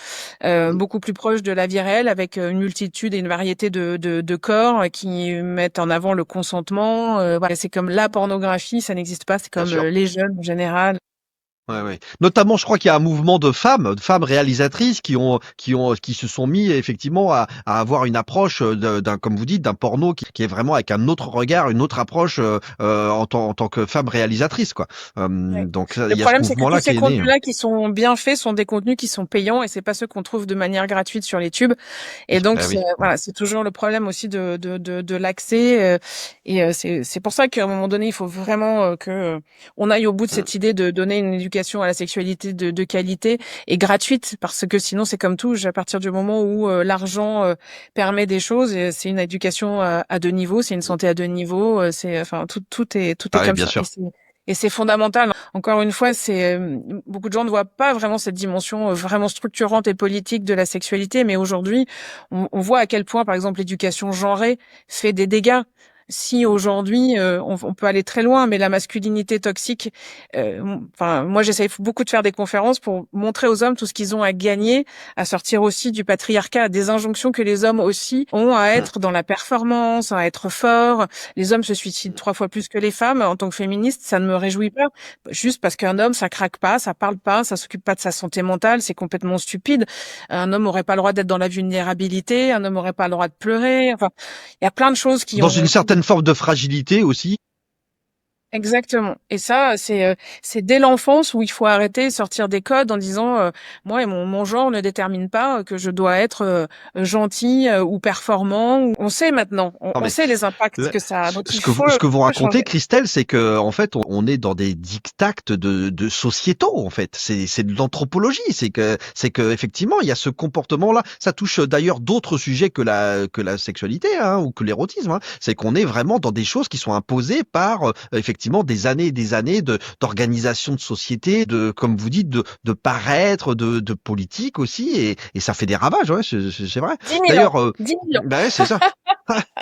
beaucoup plus proches de la vie réelle, avec une multitude et une variété de corps qui mettent en avant le consentement. Voilà, c'est comme la pornographie, ça n'existe pas, c'est bien comme sûr. les jeunes en général. Ouais. Notamment, je crois qu'il y a un mouvement de femmes réalisatrices qui se sont mis effectivement à avoir une approche comme vous dites, d'un porno qui est vraiment avec un autre regard, une autre approche en tant que femme réalisatrice, quoi. Ouais. Donc Le il y a ce problème, c'est que tous mouvement-là qui ces est né. contenus-là qui sont bien faits sont des contenus qui sont payants, et c'est pas ceux qu'on trouve de manière gratuite sur les tubes. Et donc, Oui. voilà, c'est toujours le problème aussi de l'accès. C'est pour ça qu'à un moment donné, il faut vraiment que on aille au bout de cette idée de donner une éducation à la sexualité de qualité et gratuite, parce que sinon, c'est comme tout. À partir du moment où l'argent permet des choses, et c'est une éducation à deux niveaux, c'est une santé à deux niveaux. Tout est Ah oui, comme bien ça. sûr. Et c'est fondamental. Encore une fois, beaucoup de gens ne voient pas vraiment cette dimension vraiment structurante et politique de la sexualité, mais aujourd'hui, on voit à quel point, par exemple, l'éducation genrée fait des dégâts. Si aujourd'hui, on peut aller très loin, mais la masculinité toxique, moi j'essaie beaucoup de faire des conférences pour montrer aux hommes tout ce qu'ils ont à gagner, à sortir aussi du patriarcat, des injonctions que les hommes aussi ont à être dans la performance, à être forts. Les hommes se suicident 3 fois plus que les femmes. En tant que féministe, ça ne me réjouit pas. Juste parce qu'un homme, ça craque pas, ça parle pas, ça s'occupe pas de sa santé mentale, c'est complètement stupide. Un homme aurait pas le droit d'être dans la vulnérabilité, un homme aurait pas le droit de pleurer. Enfin, il y a plein de choses qui Dans une ont... certaine forme de fragilité aussi. Exactement. Et ça, c'est dès l'enfance où il faut arrêter de sortir des codes en disant moi et mon genre ne détermine pas que je dois être gentil ou performant. On sait maintenant, Non on mais sait les impacts Là, que ça a. Donc ce il que vous, ce que vous faut racontez, changer. Christelle, c'est que en fait, on est dans des dictates de sociétaux. En fait, c'est de l'anthropologie. C'est que effectivement, il y a ce comportement-là. Ça touche d'ailleurs d'autres sujets que la sexualité ou que l'érotisme. C'est qu'on est vraiment dans des choses qui sont imposées par effectivement des années et des années d'organisation de société, de comme vous dites, de paraître, de politique aussi, et ça fait des ravages. Ouais, c'est vrai. 10 000 ans. D'ailleurs, 10 000 ans. ouais, c'est ça.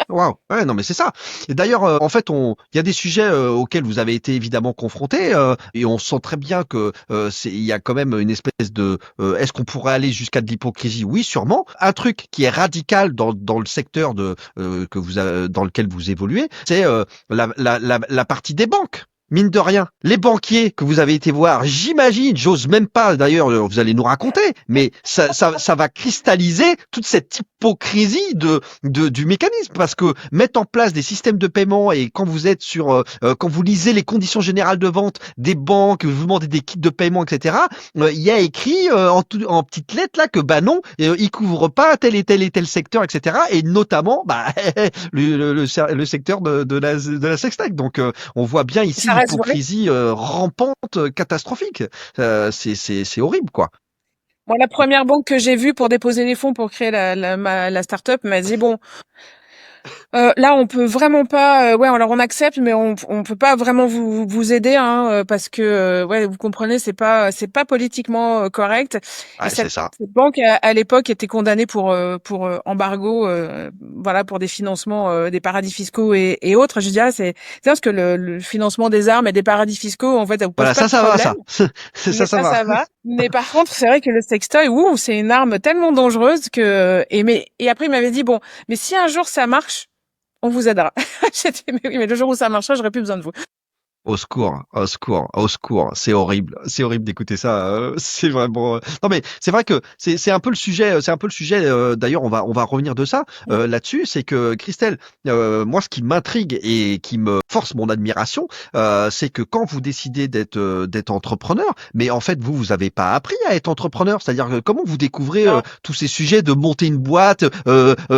Waouh, ouais, non, mais c'est ça. Et d'ailleurs, en fait, il y a des sujets auxquels vous avez été évidemment confrontés, et on sent très bien que il y a quand même une espèce de, est-ce qu'on pourrait aller jusqu'à de l'hypocrisie? Oui, sûrement. Un truc qui est radical dans le secteur dans lequel vous évoluez, c'est la partie des banques. Mine de rien, les banquiers que vous avez été voir, j'imagine, j'ose même pas, d'ailleurs, vous allez nous raconter, mais ça va cristalliser toute cette hypocrisie du mécanisme, parce que mettre en place des systèmes de paiement, et quand vous êtes quand vous lisez les conditions générales de vente des banques, vous demandez des kits de paiement, etc., il y a écrit en petites lettres là que non, ils couvrent pas tel et tel et tel secteur, etc., et notamment le secteur de la sextech. Donc on voit bien ici Ça reste vrai. l'hypocrisie rampante, catastrophique. C'est horrible, quoi. Moi, la première banque que j'ai vue pour déposer les fonds pour créer la start-up m'a dit bon, Là, on peut vraiment pas. Ouais, alors on accepte, mais on peut pas vraiment vous aider, hein, parce que ouais, vous comprenez, c'est pas politiquement correct. Et Ouais, c'est ça. cette banque à l'époque était condamnée pour embargo, voilà, pour des financements des paradis fiscaux et autres. Je dis c'est parce que le financement des armes et des paradis fiscaux, en fait, ça vous pose Voilà, pas de ça va, problème. ça. Mais Ça va. ça va. Mais par contre, c'est vrai que le sextoy, c'est une arme tellement dangereuse que et après il m'avait dit bon, mais si un jour ça marche, on vous aidera. J'étais, mais oui, mais le jour où ça marchera, j'aurais plus besoin de vous. Au secours, au secours, au secours. C'est horrible d'écouter ça. C'est vraiment. Non mais c'est vrai que c'est un peu le sujet. C'est un peu le sujet. D'ailleurs, on va revenir de ça là-dessus. C'est que Christelle, moi, ce qui m'intrigue et qui me force mon admiration, c'est que quand vous décidez d'être entrepreneur, mais en fait vous avez pas appris à être entrepreneur. C'est-à-dire comment vous découvrez Non. tous ces sujets de monter une boîte,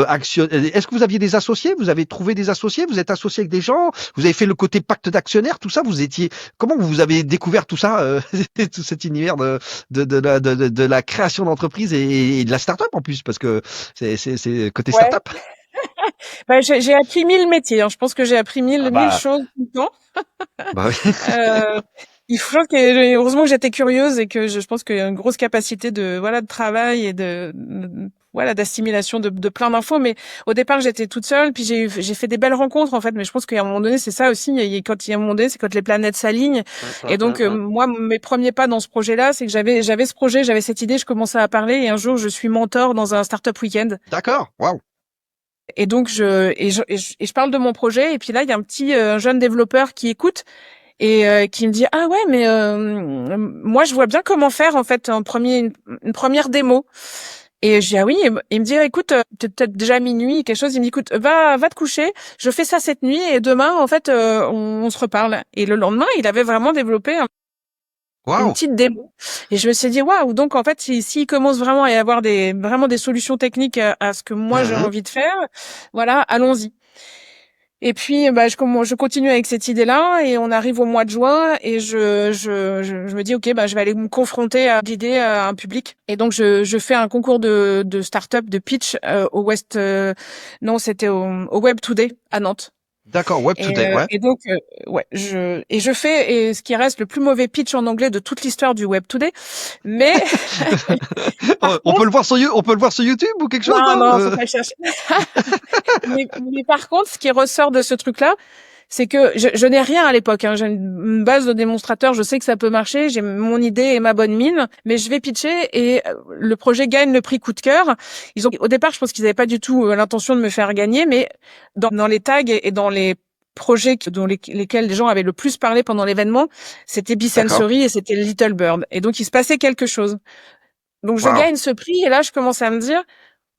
action. Est-ce que vous aviez des associés? Vous avez trouvé des associés? Vous êtes associé avec des gens? Vous avez fait le côté pacte d'actionnaires, tout ça, vous étiez, comment vous avez découvert tout ça, tout cet univers de la création d'entreprise et de la start-up en plus, parce que c'est côté Ouais. start-up. Bah, j'ai appris 1000 métiers, hein. Je pense que j'ai appris Ah mille bah, choses tout le temps. bah oui. Euh, il faut que, heureusement que j'étais curieuse et que je pense qu'il y a une grosse capacité de travail et voilà, d'assimilation de plein d'infos. Mais au départ, j'étais toute seule, puis j'ai fait des belles rencontres, en fait. Mais je pense qu'à un moment donné, c'est ça aussi. Quand il y a un moment donné, c'est quand les planètes s'alignent. Et donc, moi, mes premiers pas dans ce projet-là, c'est que j'avais ce projet, j'avais cette idée, je commençais à parler et un jour, je suis mentor dans un startup week-end. D'accord. Waouh. Et donc je parle de mon projet et puis là il y a un petit jeune développeur qui écoute et qui me dit ah ouais mais moi je vois bien comment faire en fait une première démo. Et je dis ah oui, et il me dit écoute peut-être déjà minuit quelque chose, il me dit écoute va te coucher, je fais ça cette nuit et demain en fait on se reparle. Et le lendemain il avait vraiment développé une Waouh. petite démo. Et je me suis dit waouh, donc en fait s'il commence vraiment à y avoir vraiment des solutions techniques à ce que moi j'ai Mhm. envie de faire, voilà, allons-y. Et puis bah je continue avec cette idée-là et on arrive au mois de juin et je me dis OK, bah je vais aller me confronter à l'idée à un public. Et donc je fais un concours de start-up de pitch au West non, c'était au Web Today à Nantes. D'accord. Web Today. Ouais. Et donc ouais, je fais ce qui reste le plus mauvais pitch en anglais de toute l'histoire du Web Today. Mais par On peut contre, le voir sur on peut le voir sur YouTube ou quelque chose, non non? non, faut pas le chercher. Mais par contre, ce qui ressort de ce truc-là, c'est que je n'ai rien à l'époque, hein. J'ai une base de démonstrateurs, je sais que ça peut marcher, j'ai mon idée et ma bonne mine, mais je vais pitcher et le projet gagne le prix coup de cœur. Au départ, je pense qu'ils n'avaient pas du tout l'intention de me faire gagner, mais dans les tags et dans les projets lesquels les gens avaient le plus parlé pendant l'événement, c'était D'accord. Bisensory et c'était Little Bird. Et donc, il se passait quelque chose. Donc, je Waouh. gagne ce prix et là, je commence à me dire,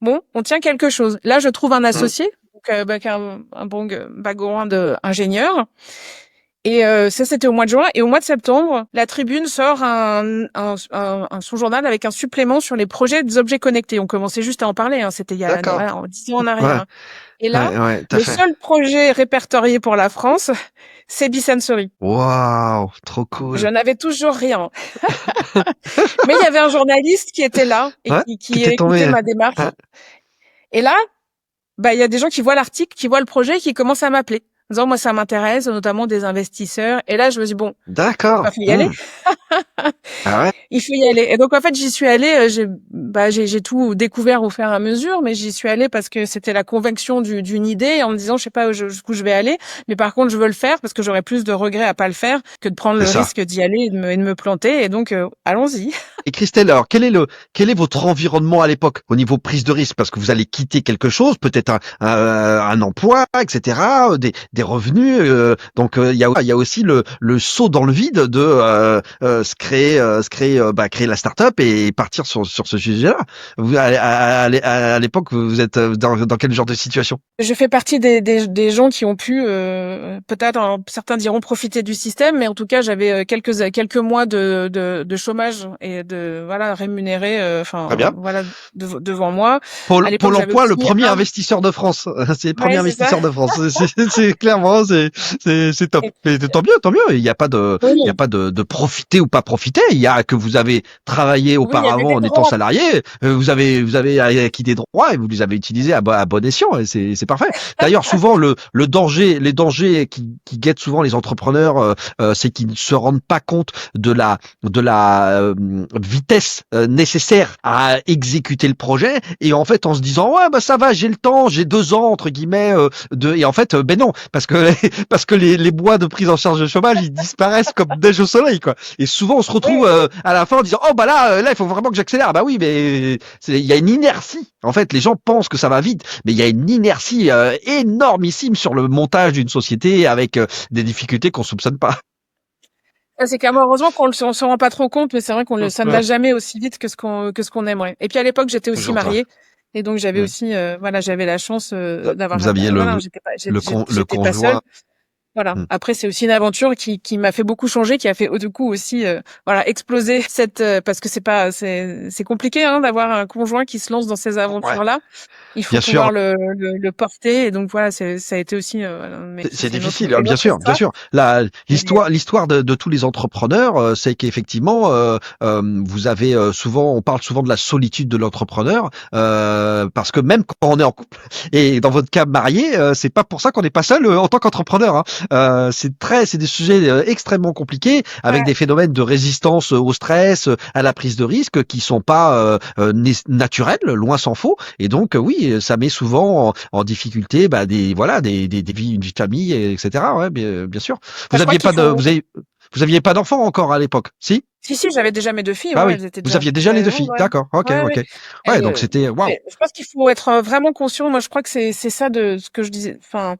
bon, on tient quelque chose. Là, je trouve un Mhm. associé, donc, qui a un bon background ingénieur. Et ça, c'était au mois de juin. Et au mois de septembre, la Tribune sort son journal avec un supplément sur les projets des objets connectés. On commençait juste à en parler, hein. C'était il y a D'accord. voilà, 10 ans en arrière, Ouais. hein. Et là, Ouais. Tout à le fait. seul projet répertorié pour la France, c'est Bisensory. Waouh. Trop Je cool. n'avais toujours rien. Mais il y avait un journaliste qui était là et Ouais. Qui qui t'est écoutait tombé. ma démarche. Ouais. Et là, bah, il y a des gens qui voient l'article, qui voient le projet, qui commencent à m'appeler. En disant, moi, ça m'intéresse, notamment des investisseurs. Et là, je me dis, bon, D'accord. bah, faut y aller. Ah ouais. Il faut y aller. Et donc, en fait, j'y suis allée, j'ai tout découvert au fur et à mesure, mais j'y suis allée parce que c'était la conviction d'une idée en me disant, je sais pas jusqu'où je vais aller, mais par contre, je veux le faire parce que j'aurais plus de regrets à pas le faire que de prendre C'est le ça. risque d'y aller et de me planter. Et donc, allons-y. Et Christelle, alors quel est votre environnement à l'époque au niveau prise de risque? Parce que vous allez quitter quelque chose, peut-être un emploi, etc., des revenus. Donc il y a aussi le saut dans le vide de créer la start-up et partir sur ce sujet-là. Vous à l'époque, vous êtes dans quel genre de situation? Je fais partie des gens qui ont pu, peut-être, hein, certains diront profiter du système, mais en tout cas, j'avais quelques mois de chômage et voilà, rémunéré, Très bien. voilà, devant moi. À l'époque, Pôle j'avais emploi, le aussi premier investisseur de France. C'est le premier ouais, c'est ça. investisseur de France. C'est clairement, c'est top. Mais tant mieux, tant mieux. Il n'y a pas de, il y a Oui, pas de profiter ou pas profiter. Il y a que vous avez travaillé oui, il y avait auparavant des en étant droits. salarié, vous avez acquis des droits et vous les avez utilisés à bon escient. Et c'est parfait. D'ailleurs, souvent le danger, les dangers qui guettent souvent les entrepreneurs, c'est qu'ils ne se rendent pas compte de la vitesse nécessaire à exécuter le projet. Et en fait, en se disant ouais bah ça va, j'ai le temps, j'ai 2 ans entre guillemets et en fait ben non, parce que parce que les mois de prise en charge de chômage ils disparaissent comme neige au soleil quoi. Et souvent on se Oui, retrouve oui. à la fin en disant oh bah là il faut vraiment que j'accélère. Bah oui, mais il y a une inertie. En fait, les gens pensent que ça va vite, mais il y a une inertie énormissime sur le montage d'une société avec des difficultés qu'on soupçonne pas. C'est clair. Heureusement on se rend pas trop compte, mais c'est vrai ça ne va Ouais, jamais aussi vite que ce qu'on aimerait. Et puis à l'époque, j'étais aussi toujours toi. mariée, et donc j'avais Mm. aussi, voilà, j'avais la chance Vous d'avoir, aviez voilà, le j'étais pas seule. conjoint. Voilà. Mm. Après, c'est aussi une aventure qui m'a fait beaucoup changer, qui a fait du coup aussi, voilà, exploser parce que c'est compliqué hein, d'avoir un conjoint qui se lance dans ces Ouais, aventures-là. Il faut bien sûr. pouvoir le porter, et donc voilà, ça a été aussi, voilà, mais C'est c'est difficile, une bien autre sûr, bien histoire. sûr. Mais, L'histoire de tous les entrepreneurs, c'est qu'effectivement, vous avez souvent, on parle souvent de la solitude de l'entrepreneur, parce que même quand on est en couple et dans votre cas marié, c'est pas pour ça qu'on n'est pas seul en tant qu'entrepreneur. Hein. C'est des sujets extrêmement compliqués avec ouais. des phénomènes de résistance au stress, à la prise de risque qui sont pas naturels, loin s'en faut. Et donc oui, ça met souvent en difficulté des vies, une vie de famille, etc. Ouais, bien sûr. Bah, je crois qu'il faut. Vous aviez pas d'enfants encore à l'époque, si? Si, j'avais déjà mes 2 filles, Ah ouais, oui, elles étaient vous déjà aviez déjà les très deux grandes, filles. ouais. D'accord, ok, Ouais, ouais. ok. Ouais, Elles, donc c'était waouh. mais je pense qu'il faut être vraiment conscient. Moi, je crois que c'est ça de ce que je disais. Enfin,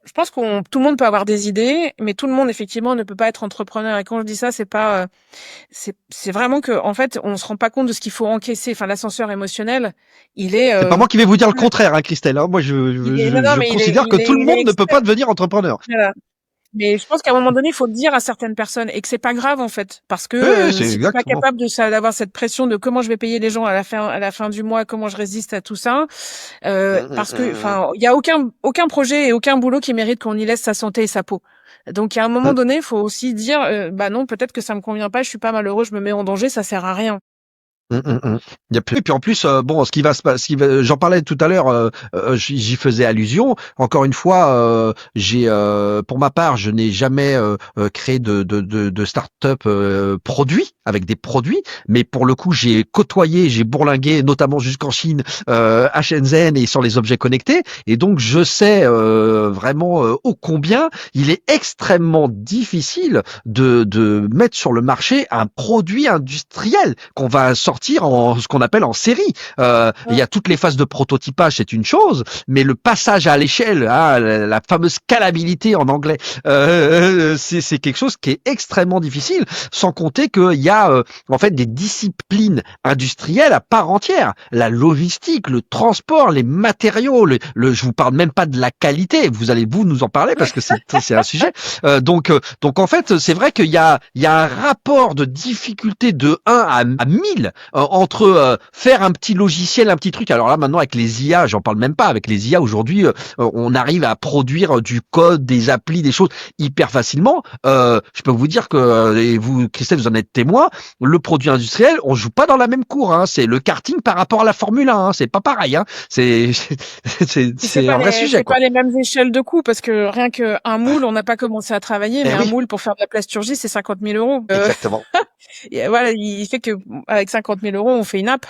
je pense tout le monde peut avoir des idées, mais tout le monde effectivement ne peut pas être entrepreneur. Et quand je dis ça, c'est pas, c'est vraiment que en fait, on se rend pas compte de ce qu'il faut encaisser. Enfin, l'ascenseur émotionnel, il est, C'est pas moi qui vais vous dire le contraire, hein, Christelle. Hein. Moi, non, non, je mais considère que tout le il est monde ne peut extrême. pas devenir entrepreneur. Voilà. Mais je pense qu'à un moment donné, il faut le dire à certaines personnes, et que c'est pas grave en fait, parce que Oui, oui, c'est si t'es pas exactement. capable d'avoir cette pression de comment je vais payer les gens à la fin du mois, comment je résiste à tout ça, parce que enfin, il y a aucun projet et aucun boulot qui mérite qu'on y laisse sa santé et sa peau. Donc à un moment donné, il faut aussi dire bah non, peut-être que ça me convient pas, je suis pas malheureux, je me mets en danger, ça sert à rien. Il y a plus... Et puis en plus, bon, ce qui va se passer, j'en parlais tout à l'heure, j'y faisais allusion. Encore une fois, pour ma part, je n'ai jamais créé de start-up produit avec des produits, mais pour le coup, j'ai côtoyé, j'ai bourlingué, notamment jusqu'en Chine, à Shenzhen et sur les objets connectés, et donc je sais vraiment ô combien il est extrêmement difficile de mettre sur le marché un produit industriel qu'on va sortir en ce qu'on appelle en série. Il y a toutes les phases de prototypage, c'est une chose, mais le passage à l'échelle, hein, la fameuse scalabilité en anglais, c'est quelque chose qui est extrêmement difficile. Sans compter qu'il y a en fait des disciplines industrielles à part entière, la logistique, le transport, les matériaux, je vous parle même pas de la qualité. Vous allez nous en parler parce que c'est un sujet. Donc en fait, c'est vrai qu'il y a un rapport de difficulté de 1 à 1000 entre faire un petit logiciel, un petit truc. Alors là, maintenant, avec les IA, j'en parle même pas. Avec les IA, aujourd'hui, on arrive à produire du code, des applis, des choses hyper facilement. Je peux vous dire que, et vous, Christelle, vous en êtes témoin, le produit industriel, on joue pas dans la même cour. Hein. C'est le karting par rapport à la Formule 1. Hein. C'est pas pareil. Hein. Puis C'est un vrai sujet, c'est quoi. pas les mêmes échelles de coûts, parce que rien qu'un moule, on n'a pas commencé à travailler, mais Eh un oui, moule pour faire de la plasturgie, c'est 50 000 euros. exactement. Et voilà, il fait que avec 50 000 euros, on fait une app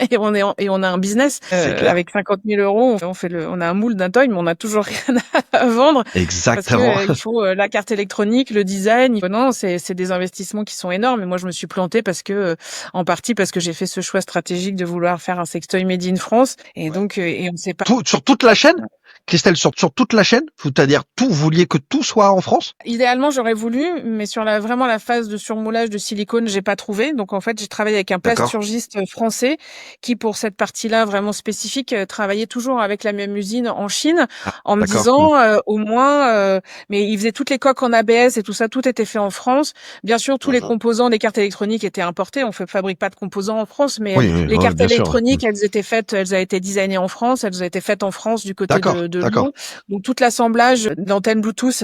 et on a un business. C'est clair. Avec 50 000 euros, on a un moule d'un toy, mais on n'a toujours rien à vendre, parce que Exactement. il faut la carte électronique, le design. Non, c'est des investissements qui sont énormes. Et moi, je me suis plantée en partie parce que j'ai fait ce choix stratégique de vouloir faire un sextoy made in France. Et donc, et on sait pas. Sur toute la chaîne, Christelle, sur toute la chaîne, c'est-à-dire tout, vous vouliez que tout soit en France? Idéalement, j'aurais voulu, mais sur vraiment la phase de surmoulage de silicone, j'ai pas trouvé. Donc, en fait, j'ai travaillé avec un D'accord. plasturgiste français qui, pour cette partie-là vraiment spécifique, travaillait toujours avec la même usine en Chine, Ah, en me d'accord. disant, au moins, mais il faisait toutes les coques en ABS et tout ça, tout était fait en France. Bien sûr, tous les Mhm. composants des cartes électroniques étaient importés. On fabrique pas de composants en France, mais Oui, oui, les oui, cartes bien sûr. électroniques, elles ont été designées en France, elles ont été faites en France du côté D'accord. de d'accord, Lyon. Donc tout l'assemblage d'antennes Bluetooth,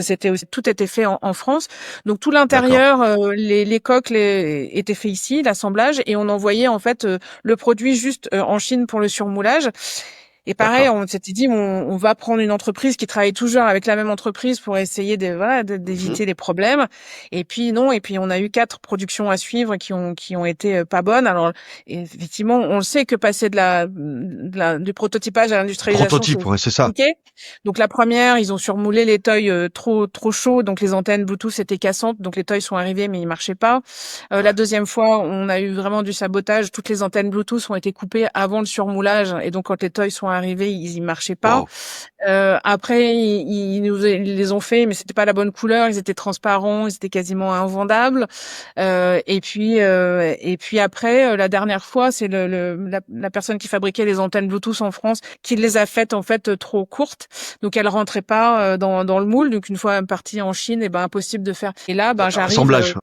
tout était fait en France. Donc tout d'accord, l'intérieur, les coques étaient faits ici, l'assemblage, et on envoyait en fait le produit juste en Chine pour le surmoulage. Et pareil, d'accord. on s'était dit, on va prendre une entreprise qui travaille toujours avec la même entreprise pour essayer Mmh. d'éviter les problèmes. Et puis non, et puis on a eu 4 productions à suivre qui ont été pas bonnes. Alors effectivement, on le sait que passer du prototypage à l'industrialisation, c'est Prototype, aussi ouais, c'est ça. compliqué. Donc la première, ils ont surmoulé les toys trop chauds, donc les antennes Bluetooth étaient cassantes, donc les toys sont arrivés mais ils marchaient pas. La Ouais. deuxième fois, on a eu vraiment du sabotage. Toutes les antennes Bluetooth ont été coupées avant le surmoulage, et donc quand les toys sont arrivés, ils y marchaient pas. Waouh. Après, ils les ont fait, mais c'était pas la bonne couleur. Ils étaient transparents, ils étaient quasiment invendables. Et puis après, la dernière fois, c'est la personne qui fabriquait les antennes Bluetooth en France qui les a faites en fait trop courtes, donc elles rentraient pas dans le moule. Donc une fois partie en Chine, et ben impossible de faire. Et là, ben j'arrive. Assemblage.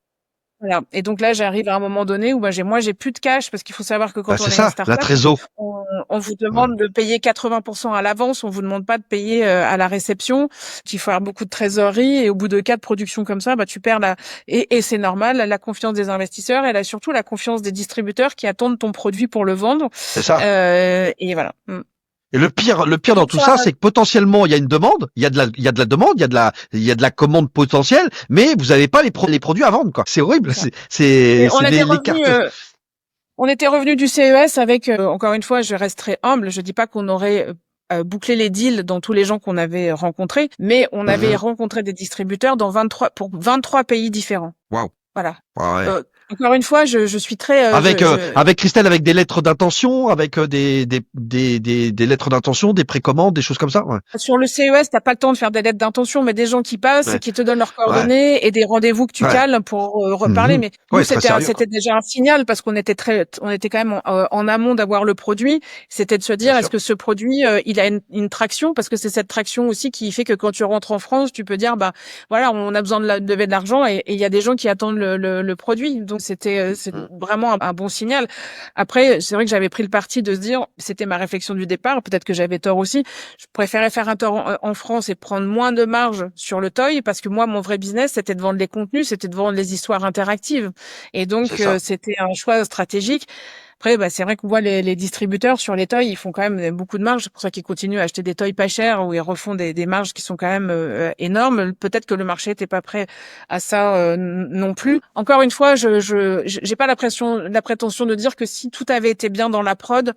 Voilà. Et donc là, j'arrive à un moment donné où j'ai plus de cash, parce qu'il faut savoir que Bah, quand on c'est est une ça, la start-up, trésor. on vous Ouais. demande de payer 80% à l'avance. On vous demande pas de payer à la réception. Il faut avoir beaucoup de trésorerie, et au bout de 4 productions comme ça, bah tu perds et c'est normal, la confiance des investisseurs, et là surtout la confiance des distributeurs qui attendent ton produit pour le vendre. C'est ça. Et voilà. Mm. Et le pire dans Donc tout ça, ça, c'est que potentiellement il y a une demande, il y a de la demande, il y a de la commande potentielle, mais vous n'avez pas les produits à vendre, quoi. C'est horrible. ça. Et C'est les cartes. on était revenu du CES avec, encore une fois, je resterai humble. Je dis pas qu'on aurait bouclé les deals dans tous les gens qu'on avait rencontrés, mais on avait Mhm. rencontré des distributeurs pour 23 pays différents. Waouh. Voilà. Ouais. Encore une fois, je suis très, Avec Christelle, avec des lettres d'intention, avec des lettres d'intention, des précommandes, des choses comme ça. Ouais. sur le CES, t'as pas le temps de faire des lettres d'intention, mais des gens qui passent, Ouais. qui te donnent leurs Ouais. coordonnées et des rendez-vous que tu Ouais. cales pour reparler. Mhm. Mais nous, Ouais, très sérieux, quoi. c'était déjà un signal, parce on était quand même en amont d'avoir le produit. C'était de se Bien dire, est-ce sûr. que ce produit, il a une traction? Parce que c'est cette traction aussi qui fait que quand tu rentres en France, tu peux dire, bah voilà, on a besoin de lever de l'argent, et il y a des gens qui attendent le produit. Donc c'est Mhm. vraiment un bon signal. Après, c'est vrai que j'avais pris le parti de se dire, c'était ma réflexion du départ, peut-être que j'avais tort aussi. Je préférais faire un tour en France et prendre moins de marge sur le toy, parce que moi, mon vrai business, c'était de vendre les contenus, c'était de vendre les histoires interactives. Et C'est donc, ça. c'était un choix stratégique. Après, bah, c'est vrai qu'on voit les distributeurs sur les toys, ils font quand même beaucoup de marge. C'est pour ça qu'ils continuent à acheter des toys pas chers, où ils refont des marges qui sont quand même énormes. Peut-être que le marché n'était pas prêt à ça non plus. Encore une fois, j'ai pas la prétention de dire que si tout avait été bien dans la prod,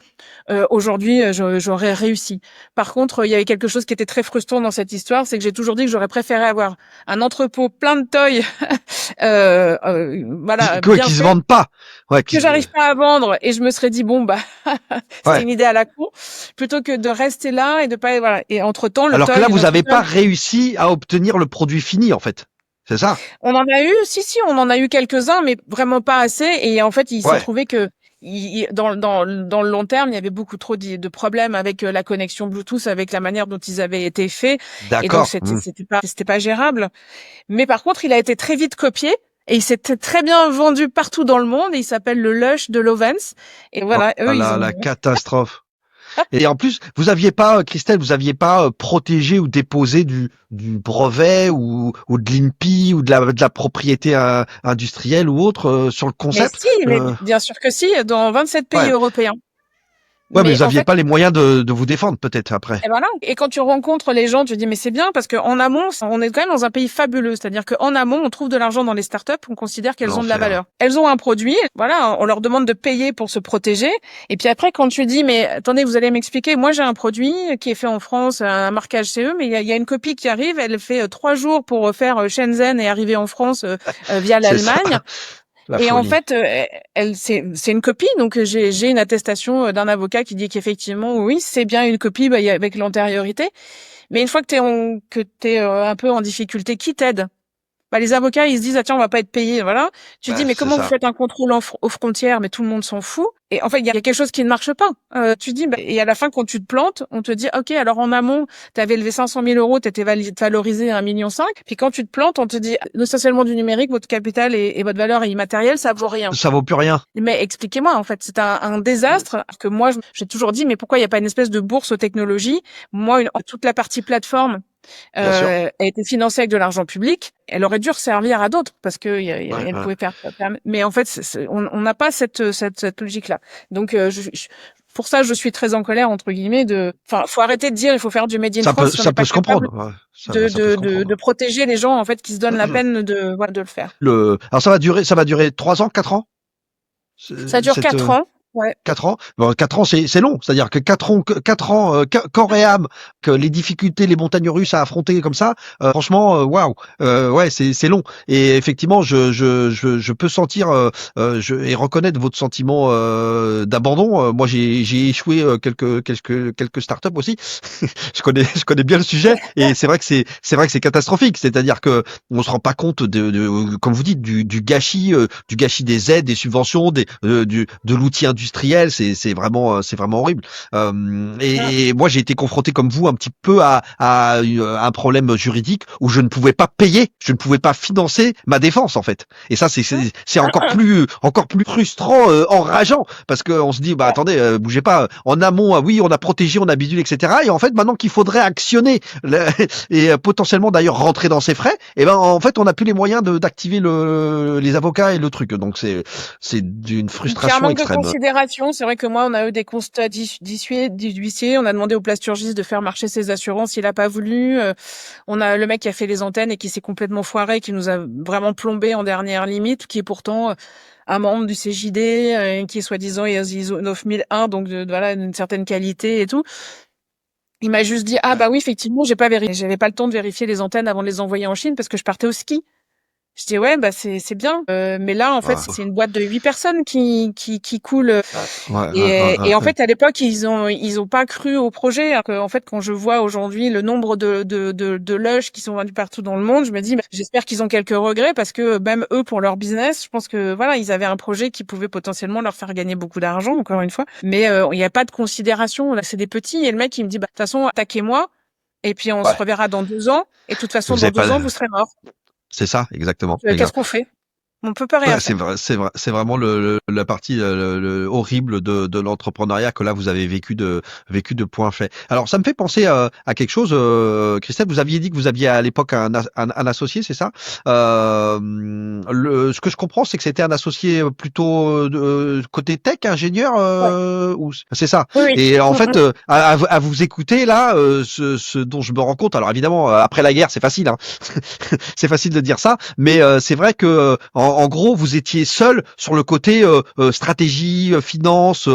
aujourd'hui, j'aurais réussi. Par contre, il y avait quelque chose qui était très frustrant dans cette histoire, c'est que j'ai toujours dit que j'aurais préféré avoir un entrepôt plein de toys, voilà, bien Qui se fait, vendent pas. Ouais, que j'arrive pas à vendre, et je me serais dit, bon, bah, c'était ouais. une idée à la con, plutôt que de rester là et de pas, voilà. Et entre-temps, le Alors que toy, là, vous donc le n'avez toy, pas réussi à obtenir le produit fini, en fait. C'est ça? on en a eu, si, on en a eu quelques-uns, mais vraiment pas assez. Et en fait, il s'est Ouais. trouvé que dans le long terme, il y avait beaucoup trop de problèmes avec la connexion Bluetooth, avec la manière dont ils avaient été faits. Et donc, D'accord. c'était pas gérable. Mais par contre, il a été très vite copié. Et il s'est très bien vendu partout dans le monde. Il s'appelle le Lush de Lovens. Et Oh voilà, eux, là ils là, ont... la catastrophe. Et en plus, Christelle, vous aviez pas protégé ou déposé du brevet ou de l'INPI ou de la propriété industrielle ou autre sur le Mais concept? si, mais bien sûr que si, dans 27 pays Ouais. européens. Ouais, mais Mais vous en aviez fait, pas les moyens de vous défendre peut-être après. et voilà. Et quand tu rencontres les gens, tu dis, mais c'est bien, parce qu'en amont, on est quand même dans un pays fabuleux. C'est-à-dire qu'en amont, on trouve de l'argent dans les startups, on considère qu'elles ont de la L'enfer. valeur. Elles ont un produit, voilà, on leur demande de payer pour se protéger. Et puis après, quand tu dis, mais attendez, vous allez m'expliquer, moi j'ai un produit qui est fait en France, un marquage CE, mais il y a une copie qui arrive, elle fait 3 jours pour faire Shenzhen et arriver en France via C'est ça, l'Allemagne. la Et en folie. fait, c'est une copie, donc j'ai une attestation d'un avocat qui dit qu'effectivement, oui, c'est bien une copie, bah, avec l'antériorité. Mais une fois que t'es un peu en difficulté, qui t'aide? bah, les avocats, ils se disent, ah tiens, on va pas être payé, voilà. Tu te dis, mais c'est comment vous ça. faites un contrôle aux frontières, mais tout le monde s'en fout. Et en fait, il y a quelque chose qui ne marche pas. Tu te dis, bah, et à la fin, quand tu te plantes, on te dit, ok, alors en amont, t'avais levé 500 000 euros, t'étais valorisé à 1,5 million. Puis quand tu te plantes, on te dit, essentiellement du numérique, votre capital et votre valeur immatérielle, ça vaut rien. Ça vaut plus rien. Mais expliquez-moi, en fait, c'est un désastre que moi, j'ai toujours dit, mais pourquoi il n'y a pas une espèce de bourse aux technologies? Moi, toute la partie plateforme, a été financée avec de l'argent public. Elle aurait dû servir à d'autres parce que elle pouvait faire. Mais en fait, on n'a pas cette logique-là. Donc, pour ça, je suis très en colère entre guillemets. Enfin, faut arrêter de dire il faut faire du made in France. Si on Ça n'est pas peut se capable comprendre. Ouais, de protéger les gens en fait qui se donnent la peine de le faire. Alors ça va durer 3 ans, 4 ans. Ça dure 4 ans. Ouais. 4 ans. Bon, 4 ans, c'est long. C'est-à-dire que 4 ans, corps et âme, que les difficultés, les montagnes russes à affronter comme ça, franchement, waouh. Ouais, c'est long. Et effectivement, je peux sentir et reconnaître votre sentiment d'abandon. Moi, j'ai échoué quelques startups aussi. je connais bien le sujet et c'est vrai que c'est catastrophique. C'est-à-dire que on se rend pas compte comme vous dites, du gâchis des aides, des subventions, de l'outil industriel, c'est vraiment horrible. Et moi j'ai été confronté comme vous un petit peu à un problème juridique où je ne pouvais pas payer, je ne pouvais pas financer ma défense en fait. Et ça c'est encore plus frustrant, enrageant parce que on se dit bah attendez, bougez pas. En amont, oui on a protégé, on a bidule, etc. Et en fait maintenant qu'il faudrait actionner et potentiellement d'ailleurs rentrer dans ses frais, et ben en fait on n'a plus les moyens d'activer les avocats et le truc. Donc c'est d'une frustration extrême. C'est vrai que moi, on a eu des constats d'huissier. On a demandé au plasturgiste de faire marcher ses assurances. Il a pas voulu. On a le mec qui a fait les antennes et qui s'est complètement foiré, qui nous a vraiment plombé en dernière limite, qui est pourtant un membre du CJD, qui est soi-disant ISO 9001, donc voilà, d'une certaine qualité et tout. Il m'a juste dit, ah bah oui, effectivement, j'avais pas le temps de vérifier les antennes avant de les envoyer en Chine parce que je partais au ski. Je dis ouais bah c'est bien mais là en fait c'est une boîte de 8 personnes qui coule et en fait à l'époque ils ont pas cru au projet en fait quand je vois aujourd'hui le nombre de loges qui sont vendues partout dans le monde je me dis bah, j'espère qu'ils ont quelques regrets parce que même eux pour leur business je pense que voilà ils avaient un projet qui pouvait potentiellement leur faire gagner beaucoup d'argent encore une fois mais il y a pas de considération là c'est des petits et le mec il me dit bah de toute façon attaquez-moi et puis on se reverra dans 2 ans et de toute façon dans 2 ans vous serez morts. C'est ça, exactement. Qu'est-ce qu'on fait? On peut pas rien faire. C'est vraiment la partie horrible de l'entrepreneuriat que là vous avez vécu de point fait. Alors ça me fait penser à quelque chose, Christelle. Vous aviez dit que vous aviez à l'époque un associé, c'est ça? Ce que je comprends, c'est que c'était un associé plutôt côté tech, ingénieur, ou c'est ça. Oui. Et en fait, à vous écouter là, ce dont je me rends compte. Alors évidemment, après la guerre, c'est facile, hein. C'est facile de dire ça, mais c'est vrai que en gros, vous étiez seul sur le côté stratégie, finance,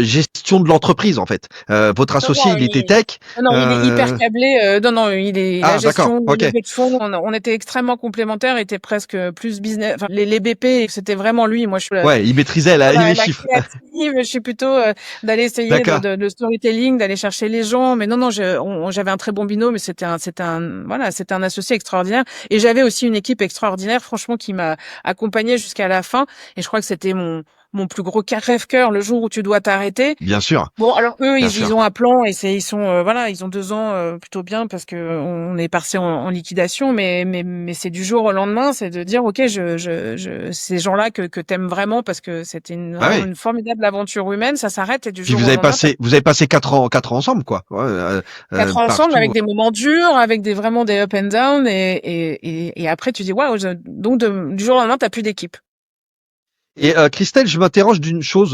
gestion de l'entreprise en fait. Votre associé, il était tech. Non, il est hyper câblé. Non, il est la gestion de fonds. On était extrêmement complémentaires. Il était presque plus business. Enfin, les BP, c'était vraiment lui. Moi, je suis. Ouais, il maîtrisait les chiffres. Créative, je suis plutôt d'aller essayer de storytelling, d'aller chercher les gens. Mais non, j'avais un très bon binôme. Mais c'était un associé extraordinaire. Et j'avais aussi une équipe extraordinaire, franchement, qui m'a accompagné jusqu'à la fin. Et je crois que c'était mon plus gros crève-cœur le jour où tu dois t'arrêter. Bien sûr. Bon, alors eux, ils ont un plan et ils ont 2 ans plutôt bien parce que on est passé en liquidation, mais c'est du jour au lendemain, c'est de dire ok, ces gens-là que t'aimes vraiment parce que c'était une formidable aventure humaine, ça s'arrête et du jour au lendemain. Vous avez passé 4 ans ensemble, quoi. 4 ans ensemble avec des moments durs, avec vraiment des up and down et après tu dis waouh, donc du jour au lendemain t'as plus d'équipe. Et Christelle, je m'interroge d'une chose.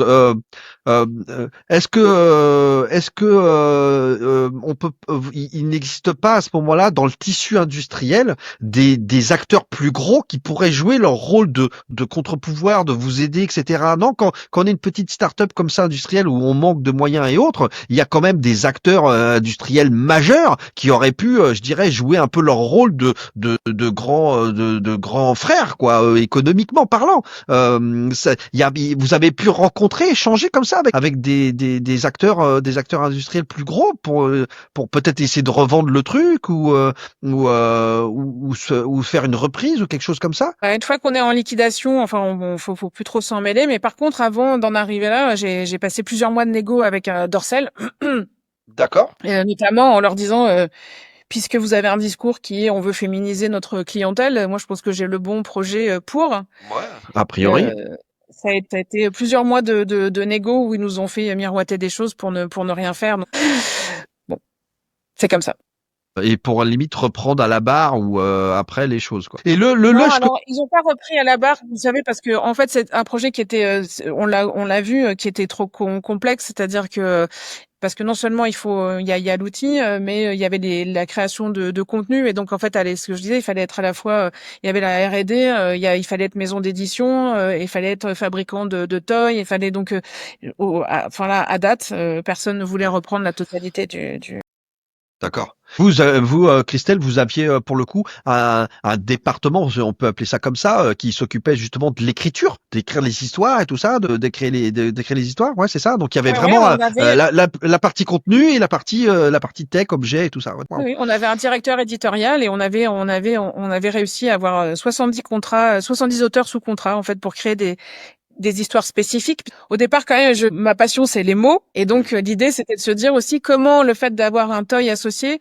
Est-ce que on peut, il n'existe pas à ce moment-là dans le tissu industriel des acteurs plus gros qui pourraient jouer leur rôle de contre-pouvoir, de vous aider, etc. Non, quand on est une petite start-up comme ça industrielle où on manque de moyens et autres, il y a quand même des acteurs industriels majeurs qui auraient pu, je dirais, jouer un peu leur rôle de grands frères, quoi, économiquement parlant. vous avez pu rencontrer, échanger comme ça avec des acteurs industriels plus gros pour peut-être essayer de revendre le truc ou faire une reprise ou quelque chose comme ça? Une fois qu'on est en liquidation, enfin, faut plus trop s'en mêler. Mais par contre, avant d'en arriver là, j'ai passé plusieurs mois de négo avec Dorsel, D'accord. notamment en leur disant, puisque vous avez un discours qui est on veut féminiser notre clientèle, moi je pense que j'ai le bon projet pour. Ouais. A priori. Euh, ça a été plusieurs mois de négo où ils nous ont fait miroiter des choses pour ne rien faire. Donc, bon, c'est comme ça. Et pour limite reprendre à la barre ou après les choses quoi. Et Non, alors ils ont pas repris à la barre, vous savez, parce que en fait c'est un projet qui était, on l'a vu, qui était trop complexe, c'est-à-dire que parce que non seulement il y a l'outil, mais il y avait la création de contenu et donc en fait, ce que je disais, il fallait être à la fois, il y avait la R&D, il fallait être maison d'édition, il fallait être fabricant de toys, il fallait donc, enfin là à date, personne ne voulait reprendre la totalité du. D'accord. Vous, Christelle, vous aviez pour le coup un département, on peut appeler ça comme ça, qui s'occupait justement de l'écriture, d'écrire les histoires et tout ça, d'écrire les histoires. Ouais, c'est ça. Donc il y avait Ouais, vraiment on avait. la partie contenu et la partie tech, objet et tout ça. Ouais. Wow. Oui, on avait un directeur éditorial et on avait réussi à avoir 70 contrats, 70 auteurs sous contrat en fait pour créer des histoires spécifiques. Au départ, quand même, ma passion, c'est les mots. Et donc, l'idée, c'était de se dire aussi comment le fait d'avoir un toy associé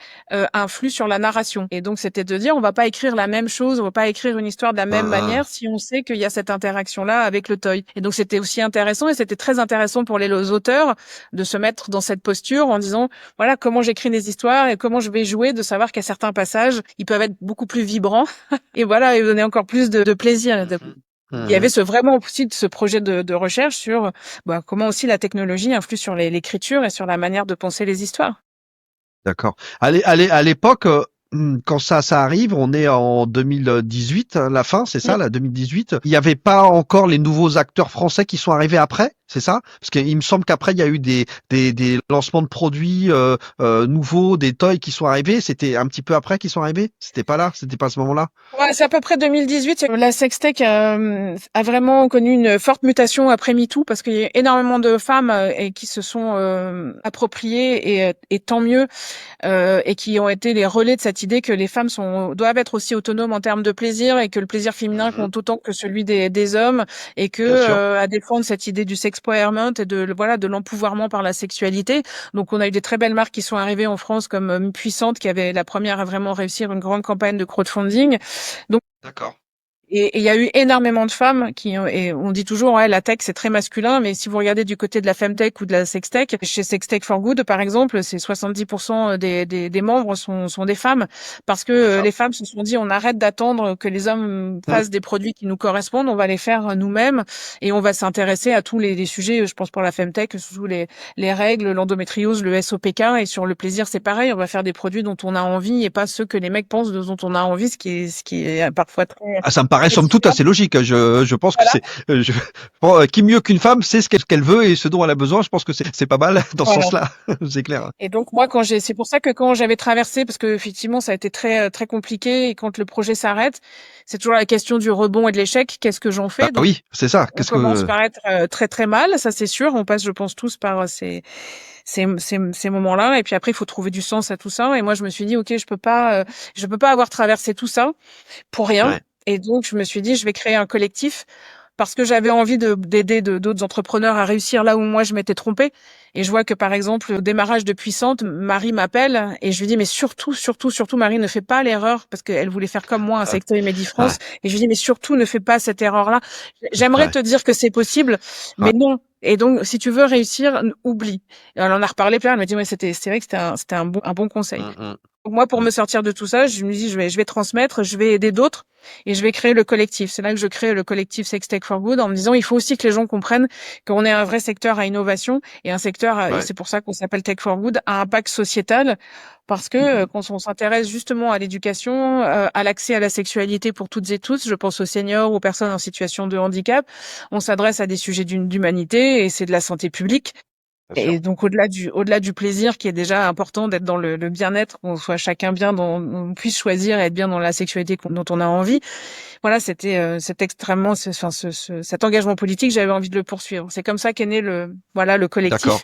influe sur la narration. Et donc, c'était de dire, on va pas écrire la même chose, on va pas écrire une histoire de la même manière si on sait qu'il y a cette interaction-là avec le toy. Et donc, c'était aussi intéressant et c'était très intéressant pour les auteurs de se mettre dans cette posture en disant, voilà, comment j'écris des histoires et comment je vais jouer, de savoir qu'à certains passages, ils peuvent être beaucoup plus vibrants. Et voilà, et donner encore plus de plaisir. Il y avait vraiment aussi ce projet de recherche sur comment aussi la technologie influe sur l'écriture et sur la manière de penser les histoires. D'accord. À l'époque, quand ça arrive, on est en 2018, hein, la fin, c'est ça, la 2018. Il n'y avait pas encore les nouveaux acteurs français qui sont arrivés après, c'est ça? Parce qu'il me semble qu'après, il y a eu des lancements de produits nouveaux, des toys qui sont arrivés. C'était un petit peu après qu'ils sont arrivés? C'était pas là? C'était pas à ce moment-là? Ouais, c'est à peu près 2018. La sextech a vraiment connu une forte mutation après MeToo parce qu'il y a énormément de femmes et qui se sont appropriées et tant mieux et qui ont été les relais de cette idée que les femmes doivent être aussi autonomes en termes de plaisir et que le plaisir féminin compte autant que celui des hommes et que à défendre cette idée du sexpowerment et de l'empouvoirment par la sexualité. Donc on a eu des très belles marques qui sont arrivées en France comme Puissante qui avait la première à vraiment réussir une grande campagne de crowdfunding. Donc D'accord. et il y a eu énormément de femmes et on dit toujours, ouais, la tech, c'est très masculin, mais si vous regardez du côté de la femtech ou de la sextech, chez Sextech for Good, par exemple, c'est 70% des membres sont des femmes parce que les femmes se sont dit, on arrête d'attendre que les hommes fassent des produits qui nous correspondent, on va les faire nous-mêmes et on va s'intéresser à tous les sujets, je pense pour la femtech, surtout les règles, l'endométriose, le SOPK et sur le plaisir, c'est pareil, on va faire des produits dont on a envie et pas ceux que les mecs pensent dont on a envie, ce qui est parfois très. Ah, ça me paraît somme toute assez logique. Je pense que Voilà. qui mieux qu'une femme sait ce qu'elle veut et ce dont elle a besoin. Je pense que c'est pas mal dans ce sens-là. C'est clair. Et donc moi c'est pour ça que quand j'avais traversé, parce que effectivement ça a été très très compliqué et quand le projet s'arrête, c'est toujours la question du rebond et de l'échec. Qu'est-ce que j'en fais? Bah Donc oui, c'est ça. on commence par être très très mal, ça c'est sûr. On passe, je pense tous par ces moments-là. Et puis après il faut trouver du sens à tout ça. Et moi je me suis dit ok, je peux pas avoir traversé tout ça pour rien. Ouais. Et donc je me suis dit je vais créer un collectif parce que j'avais envie d'aider d'autres entrepreneurs à réussir là où moi je m'étais trompée. Et je vois que par exemple au démarrage de Puissante, Marie m'appelle et je lui dis mais surtout Marie ne fais pas l'erreur parce qu'elle voulait faire comme moi un secteur Medi France et je lui dis mais surtout ne fais pas cette erreur-là. J'aimerais te dire que c'est possible, mais non. Et donc si tu veux réussir, oublie. Et on en a reparlé plein. Elle m'a dit ouais c'est vrai que c'était un bon conseil. Donc moi, pour me sortir de tout ça, je me dis, je vais transmettre, je vais aider d'autres et je vais créer le collectif. C'est là que je crée le collectif Sextech for Good en me disant, il faut aussi que les gens comprennent qu'on est un vrai secteur à innovation et un secteur, et c'est pour ça qu'on s'appelle Tech for Good, à impact sociétal parce que quand on s'intéresse justement à l'éducation, à l'accès à la sexualité pour toutes et tous, je pense aux seniors, aux personnes en situation de handicap, on s'adresse à des sujets d'humanité et c'est de la santé publique. bien sûr. Et donc au-delà du plaisir qui est déjà important d'être dans le bien-être, qu'on soit chacun bien, on puisse choisir et être bien dans la sexualité dont on a envie. Voilà, c'est extrêmement, cet engagement politique, j'avais envie de le poursuivre. C'est comme ça qu'est né le collectif D'accord.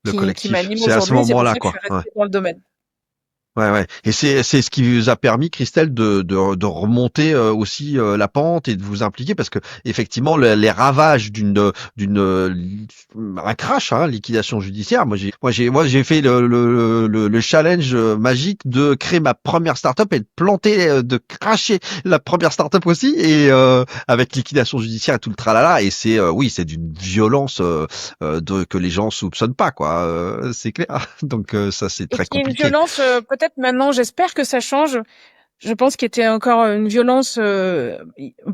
Le qui collectif. m'anime C'est à ce aujourd'hui. C'est pour moment-là, ça que je quoi. suis Ouais. restée dans le domaine. Ouais, ouais. Et c'est ce qui vous a permis, Christelle, de remonter aussi la pente et de vous impliquer parce que effectivement les ravages un crash, hein, liquidation judiciaire. Moi j'ai fait le challenge magique de créer ma première start-up et de planter, de cracher la première start-up aussi et avec liquidation judiciaire et tout le tralala. Et c'est oui, c'est d'une violence que les gens soupçonnent pas, quoi. C'est clair. Donc ça c'est Et très qui est une compliqué. violence, peut-être maintenant, j'espère que ça change. Je pense qu'il était encore une violence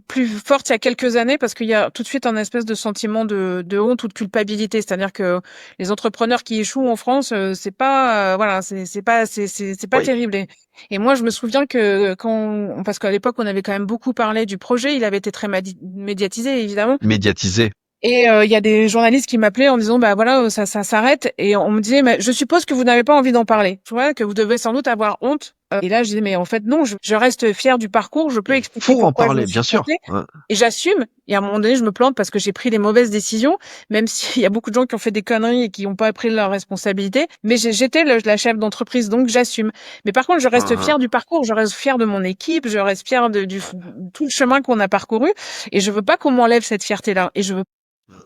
plus forte il y a quelques années parce qu'il y a tout de suite un espèce de sentiment de honte ou de culpabilité. C'est-à-dire que les entrepreneurs qui échouent en France, c'est pas voilà, c'est pas Oui. terrible. Et moi, je me souviens que parce qu'à l'époque, on avait quand même beaucoup parlé du projet, il avait été très médiatisé évidemment. Médiatisé. Et il y a des journalistes qui m'appelaient en disant bah voilà ça s'arrête et on me disait mais je suppose que vous n'avez pas envie d'en parler, tu vois, que vous devez sans doute avoir honte. Et là je disais mais en fait non, je reste fière du parcours, je peux Il expliquer faut en pourquoi je me parler, suis bien sûr. plantée Ouais. et j'assume. Et à un moment donné je me plante parce que j'ai pris les mauvaises décisions, même s'il y a beaucoup de gens qui ont fait des conneries et qui n'ont pas pris leurs responsabilités. Mais j'étais la chef d'entreprise donc j'assume. Mais par contre je reste Hein, fière du parcours, je reste fière de mon équipe, je reste fière de tout le chemin qu'on a parcouru et je veux pas qu'on m'enlève cette fierté là. Et je veux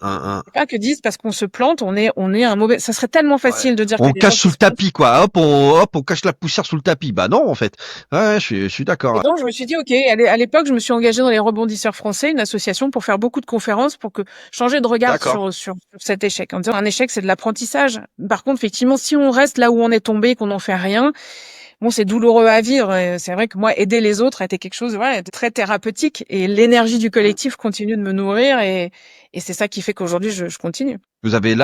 hein. pas que disent parce qu'on se plante, on est un mauvais. Ça serait tellement Ouais. facile de dire qu'il On y a des gens cache qui sous le se plantent. tapis, quoi. On cache la poussière sous le tapis. Bah non, en fait. Ouais, je suis Et d'accord. donc je me suis dit ok. À l'époque, je me suis engagée dans les Rebondisseurs Français, une association pour faire beaucoup de conférences pour que changer de regard D'accord. sur cet échec. En disant un échec, c'est de l'apprentissage. Par contre, effectivement, si on reste là où on est tombé, qu'on n'en fait rien, bon, c'est douloureux à vivre. Et c'est vrai que moi, aider les autres a été quelque chose de très thérapeutique. Et l'énergie du collectif continue de me nourrir. Et c'est ça qui fait qu'aujourd'hui, je continue. Vous avez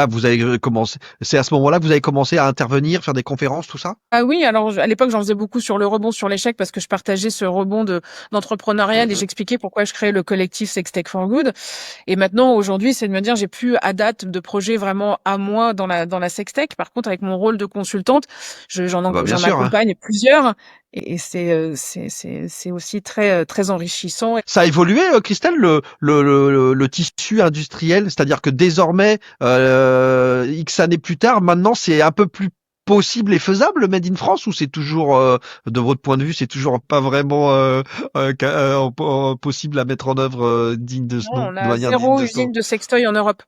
commencé. C'est à ce moment-là que vous avez commencé à intervenir, faire des conférences, tout ça? Ah oui, alors à l'époque, j'en faisais beaucoup sur le rebond sur l'échec parce que je partageais ce rebond d'entrepreneurial et Mhm. j'expliquais pourquoi je créais le collectif Sextech for Good. Et maintenant, aujourd'hui, c'est de me dire, j'ai plus à date de projet vraiment à moi dans la sextech. Par contre, avec mon rôle de consultante, Ah bah bien j'en sûr. Hein. accompagne plusieurs et c'est aussi très enrichissant. Ça a évolué, Christelle, le tissu industriel, c'est-à-dire que désormais, X années plus tard, maintenant, c'est un peu plus possible et faisable le Made in France ou c'est toujours, de votre point de vue, c'est toujours pas vraiment possible à mettre en œuvre digne de ce Non, nom, on de a manière digne 0 de ce nom. usine de sextoy en Europe.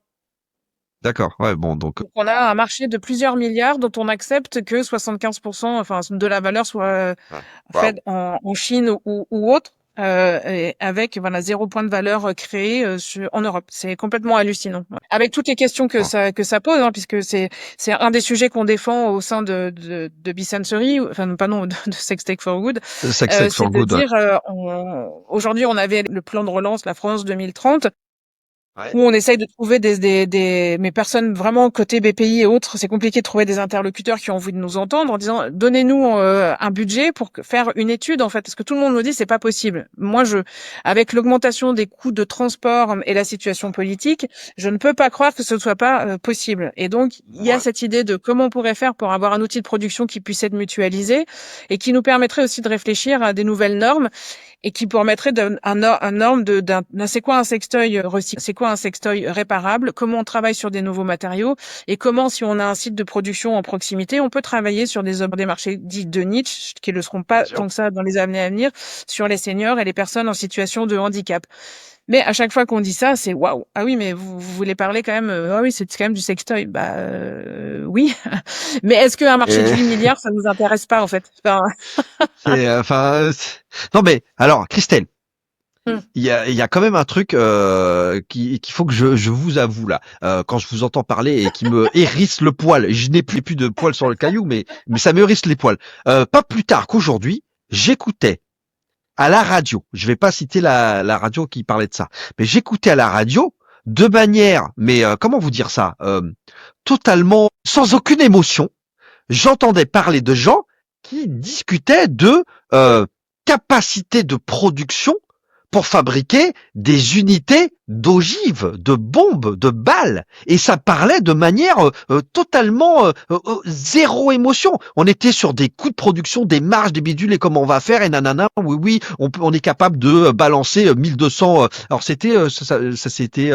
D'accord, ouais, bon, donc Donc on a un marché de plusieurs milliards dont on accepte que 75% enfin de la valeur soit ouais. Waouh. faite en Chine ou autre, et avec voilà 0 point de valeur créé en Europe. C'est complètement hallucinant. Ouais. Avec toutes les questions Bon. que ça pose, hein, puisque c'est un des sujets qu'on défend au sein de Bisensory, enfin pas non de Sextech for Good, Sex c'est for de good, ouais. dire aujourd'hui on avait le plan de relance la France 2030 Ouais. où on essaye de trouver mais personnes vraiment côté BPI et autres, c'est compliqué de trouver des interlocuteurs qui ont envie de nous entendre en disant donnez-nous un budget pour faire une étude en fait, parce que tout le monde nous dit c'est pas possible. Moi avec l'augmentation des coûts de transport et la situation politique, je ne peux pas croire que ce ne soit pas possible. Et donc il y a Ouais. cette idée de comment on pourrait faire pour avoir un outil de production qui puisse être mutualisé et qui nous permettrait aussi de réfléchir à des nouvelles normes et qui permettrait un norme c'est quoi un sextoy recyclé, c'est quoi un sextoy réparable, comment on travaille sur des nouveaux matériaux et comment, si on a un site de production en proximité, on peut travailler sur des marchés dits de niche qui ne seront Bien pas sûr. tant que ça dans les années à venir sur les seniors et les personnes en situation de handicap. Mais à chaque fois qu'on dit ça, c'est waouh. Ah oui, mais vous voulez parler quand même. Ah oui, c'est quand même du sextoy. Bah oui. Mais est-ce qu'un marché de Et 8 milliards, ça nous intéresse pas en fait? Enfin, non mais alors, Christelle. hum, Il y a quand même un truc qu'il faut que je vous avoue là, quand je vous entends parler et qui me hérisse le poil. Je n'ai plus de poils sur le caillou, mais ça me hérisse les poils. Pas plus tard qu'aujourd'hui, j'écoutais à la radio. Je vais pas citer la radio qui parlait de ça, mais j'écoutais à la radio de manière, mais comment vous dire ça, totalement sans aucune émotion. J'entendais parler de gens qui discutaient de capacité de production pour fabriquer des unités d'ogives, de bombes, de balles. Et ça parlait de manière totalement zéro émotion. On était sur des coûts de production, des marges, des bidules et comment on va faire et nanana. Oui, on est capable de balancer 1200. Alors c'était c'était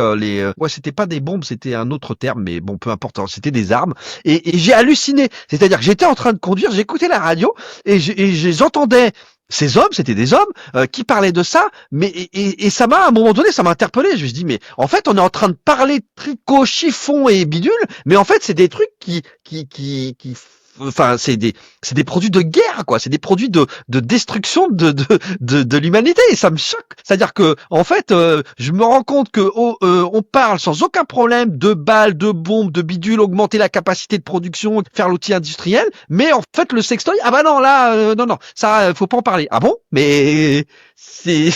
c'était pas des bombes, c'était un autre terme, mais bon, peu importe. Alors, c'était des armes. Et j'ai halluciné. C'est-à-dire que j'étais en train de conduire, j'écoutais la radio et j'entendais ces hommes, c'était des hommes qui parlaient de ça, mais et ça m'a à un moment donné, ça m'a interpellé. Je me suis dit, mais en fait, on est en train de parler de tricot, chiffon et bidule, mais en fait, c'est des trucs enfin, c'est des produits de guerre, quoi. C'est des produits de destruction de l'humanité. Et ça me choque. C'est-à-dire que, en fait, je me rends compte que on parle sans aucun problème de balles, de bombes, de bidules, augmenter la capacité de production, faire l'outil industriel. Mais en fait, le sextoy, ah bah non, là, non, ça, faut pas en parler. Ah bon? Mais c'est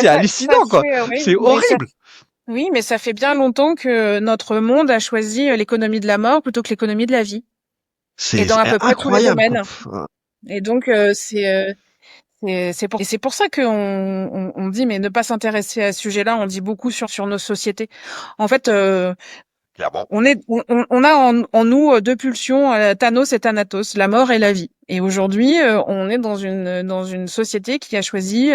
hallucinant, quoi. Oui, C'est horrible. Oui, mais ça fait bien longtemps que notre monde a choisi l'économie de la mort plutôt que l'économie de la vie. Et C'est dans à peu près tous les incroyable, domaines. Et donc c'est pour ça qu'on dit mais ne pas s'intéresser à ce sujet-là, on dit beaucoup sur nos sociétés. En fait, clairement. on a en nous deux pulsions, Thanos et Thanatos, la mort et la vie. Et aujourd'hui, on est dans une société qui a choisi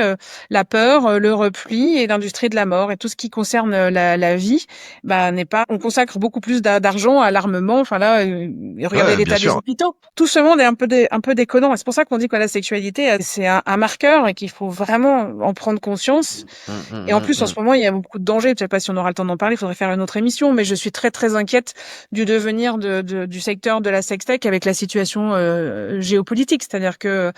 la peur, le repli et l'industrie de la mort. Et tout ce qui concerne la vie, n'est pas. On consacre beaucoup plus d'argent à l'armement. Enfin là, regardez l'état des hôpitaux. Tout ce monde est un peu déconnant. Et c'est pour ça qu'on dit que la sexualité, c'est un marqueur et qu'il faut vraiment en prendre conscience. Et en plus, en ce moment, il y a beaucoup de dangers. Je sais pas si on aura le temps d'en parler. Il faudrait faire une autre émission. Mais je suis très très inquiète du devenir du secteur de la sextech avec la situation géopolitique, c'est-à-dire que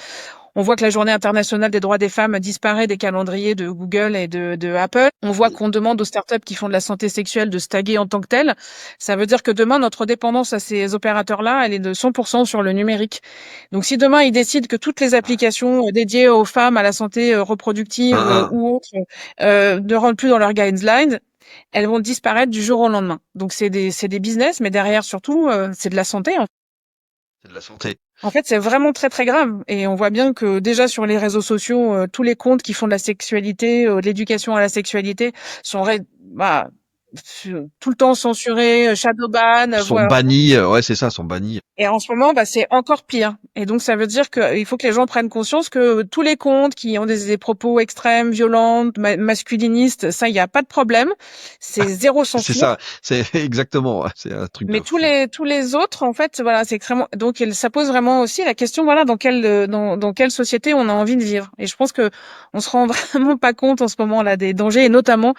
on voit que la Journée internationale des droits des femmes disparaît des calendriers de Google et de Apple. On voit qu'on demande aux startups qui font de la santé sexuelle de se taguer en tant que telles. Ça veut dire que demain, notre dépendance à ces opérateurs-là, elle est de 100% sur le numérique. Donc, si demain, ils décident que toutes les applications dédiées aux femmes, à la santé reproductive ou autres, ne rentrent plus dans leurs guidelines, elles vont disparaître du jour au lendemain. Donc, c'est des business, mais derrière, surtout, c'est de la santé. C'est de la santé. En fait, c'est vraiment très très grave. Et on voit bien que déjà sur les réseaux sociaux, tous les comptes qui font de la sexualité, de l'éducation à la sexualité, sont tout le temps censurés, shadowban. Sont bannis, ouais, c'est ça, sont bannis. Et en ce moment, c'est encore pire. Et donc, ça veut dire qu'il faut que les gens prennent conscience que tous les comptes qui ont des propos extrêmes, violents, masculinistes, ça, il n'y a pas de problème. C'est zéro censure. C'est ça, c'est exactement, c'est un truc. Mais tous les autres, en fait, voilà, c'est extrêmement. Donc, ça pose vraiment aussi la question, voilà, dans quelle société on a envie de vivre. Et je pense que on se rend vraiment pas compte en ce moment là des dangers, et notamment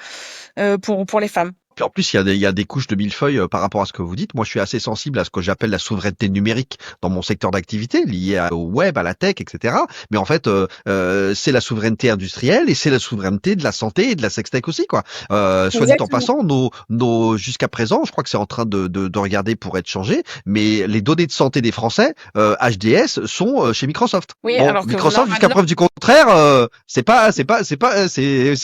pour les femmes. Puis en plus, il y a des couches de millefeuille par rapport à ce que vous dites. Moi, je suis assez sensible à ce que j'appelle la souveraineté numérique dans mon secteur d'activité, liée au web, à la tech, etc. Mais en fait, c'est la souveraineté industrielle et c'est la souveraineté de la santé et de la sextech aussi, quoi. Soit dit en passant, jusqu'à présent, je crois que c'est en train de regarder pour être changé, mais les données de santé des Français, HDS, sont chez Microsoft. Oui, bon, alors que Microsoft, jusqu'à preuve du contraire, c'est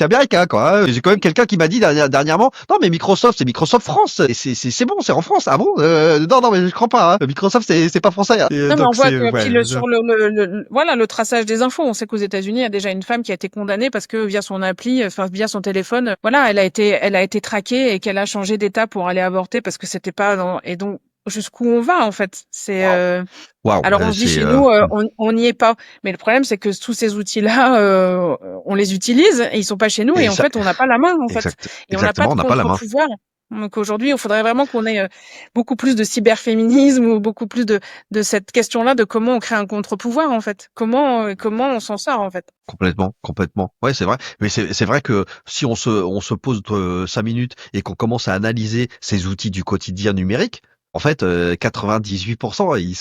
américain, quoi. Hein. J'ai quand même quelqu'un qui m'a dit dernièrement, non mais Microsoft, c'est Microsoft France, c'est bon, c'est en France. Ah bon non, mais je crois pas. Hein. Microsoft, c'est pas français. Hein. Non, mais on voit que sur le traçage des infos, on sait qu'aux États-Unis, il y a déjà une femme qui a été condamnée parce que via son appli, via son téléphone, voilà, elle a été traquée et qu'elle a changé d'état pour aller avorter parce que c'était pas et donc jusqu'où on va en fait. C'est alors on se dit chez nous, on n'y est pas. Mais le problème, c'est que tous ces outils-là, on les utilise et ils sont pas chez nous et en fait, on n'a pas la main en fait. Et on n'a pas de contre-pouvoir. Donc aujourd'hui, il faudrait vraiment qu'on ait beaucoup plus de cyberféminisme ou beaucoup plus de cette question-là de comment on crée un contre-pouvoir en fait. Comment on s'en sort en fait. Complètement. Ouais, c'est vrai. Mais c'est vrai que si on se pose 5 minutes et qu'on commence à analyser ces outils du quotidien numérique, en fait, 98%, ils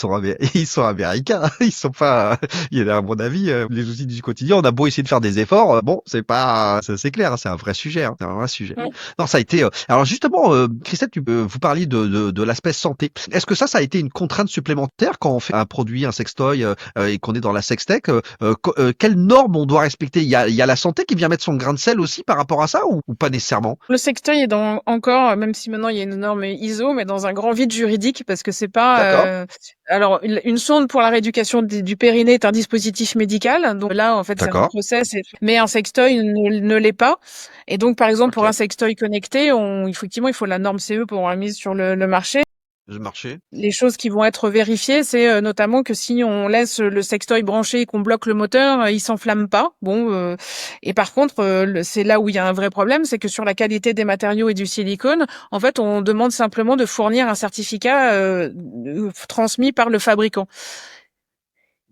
sont américains. Ils sont pas. À mon avis, les outils du quotidien, on a beau essayer de faire des efforts, bon, c'est clair, hein, c'est un vrai sujet. Hein, c'est un vrai sujet. Ouais. Non, ça a été. Alors justement, Christelle, vous parliez de l'aspect santé. Est-ce que ça a été une contrainte supplémentaire quand on fait un produit, un sextoy, et qu'on est dans la sextech quelles normes on doit respecter? Il y a la santé qui vient mettre son grain de sel aussi par rapport à ça ou pas nécessairement? Le sextoy est encore, même si maintenant il y a une norme ISO, mais dans un grand vide juridique parce que c'est D'accord, pas. Alors, une sonde pour la rééducation du périnée est un dispositif médical. Donc là, en fait, c'est un d'accord, process. Mais un sextoy ne l'est pas. Et donc, par exemple, pour un ok. sextoy connecté, effectivement, il faut la norme CE pour la mise sur le marché. Le marché. Les choses qui vont être vérifiées, c'est notamment que si on laisse le sextoy branché et qu'on bloque le moteur, il s'enflamme pas. Bon, et par contre, c'est là où il y a un vrai problème, c'est que sur la qualité des matériaux et du silicone, en fait, on demande simplement de fournir un certificat transmis par le fabricant.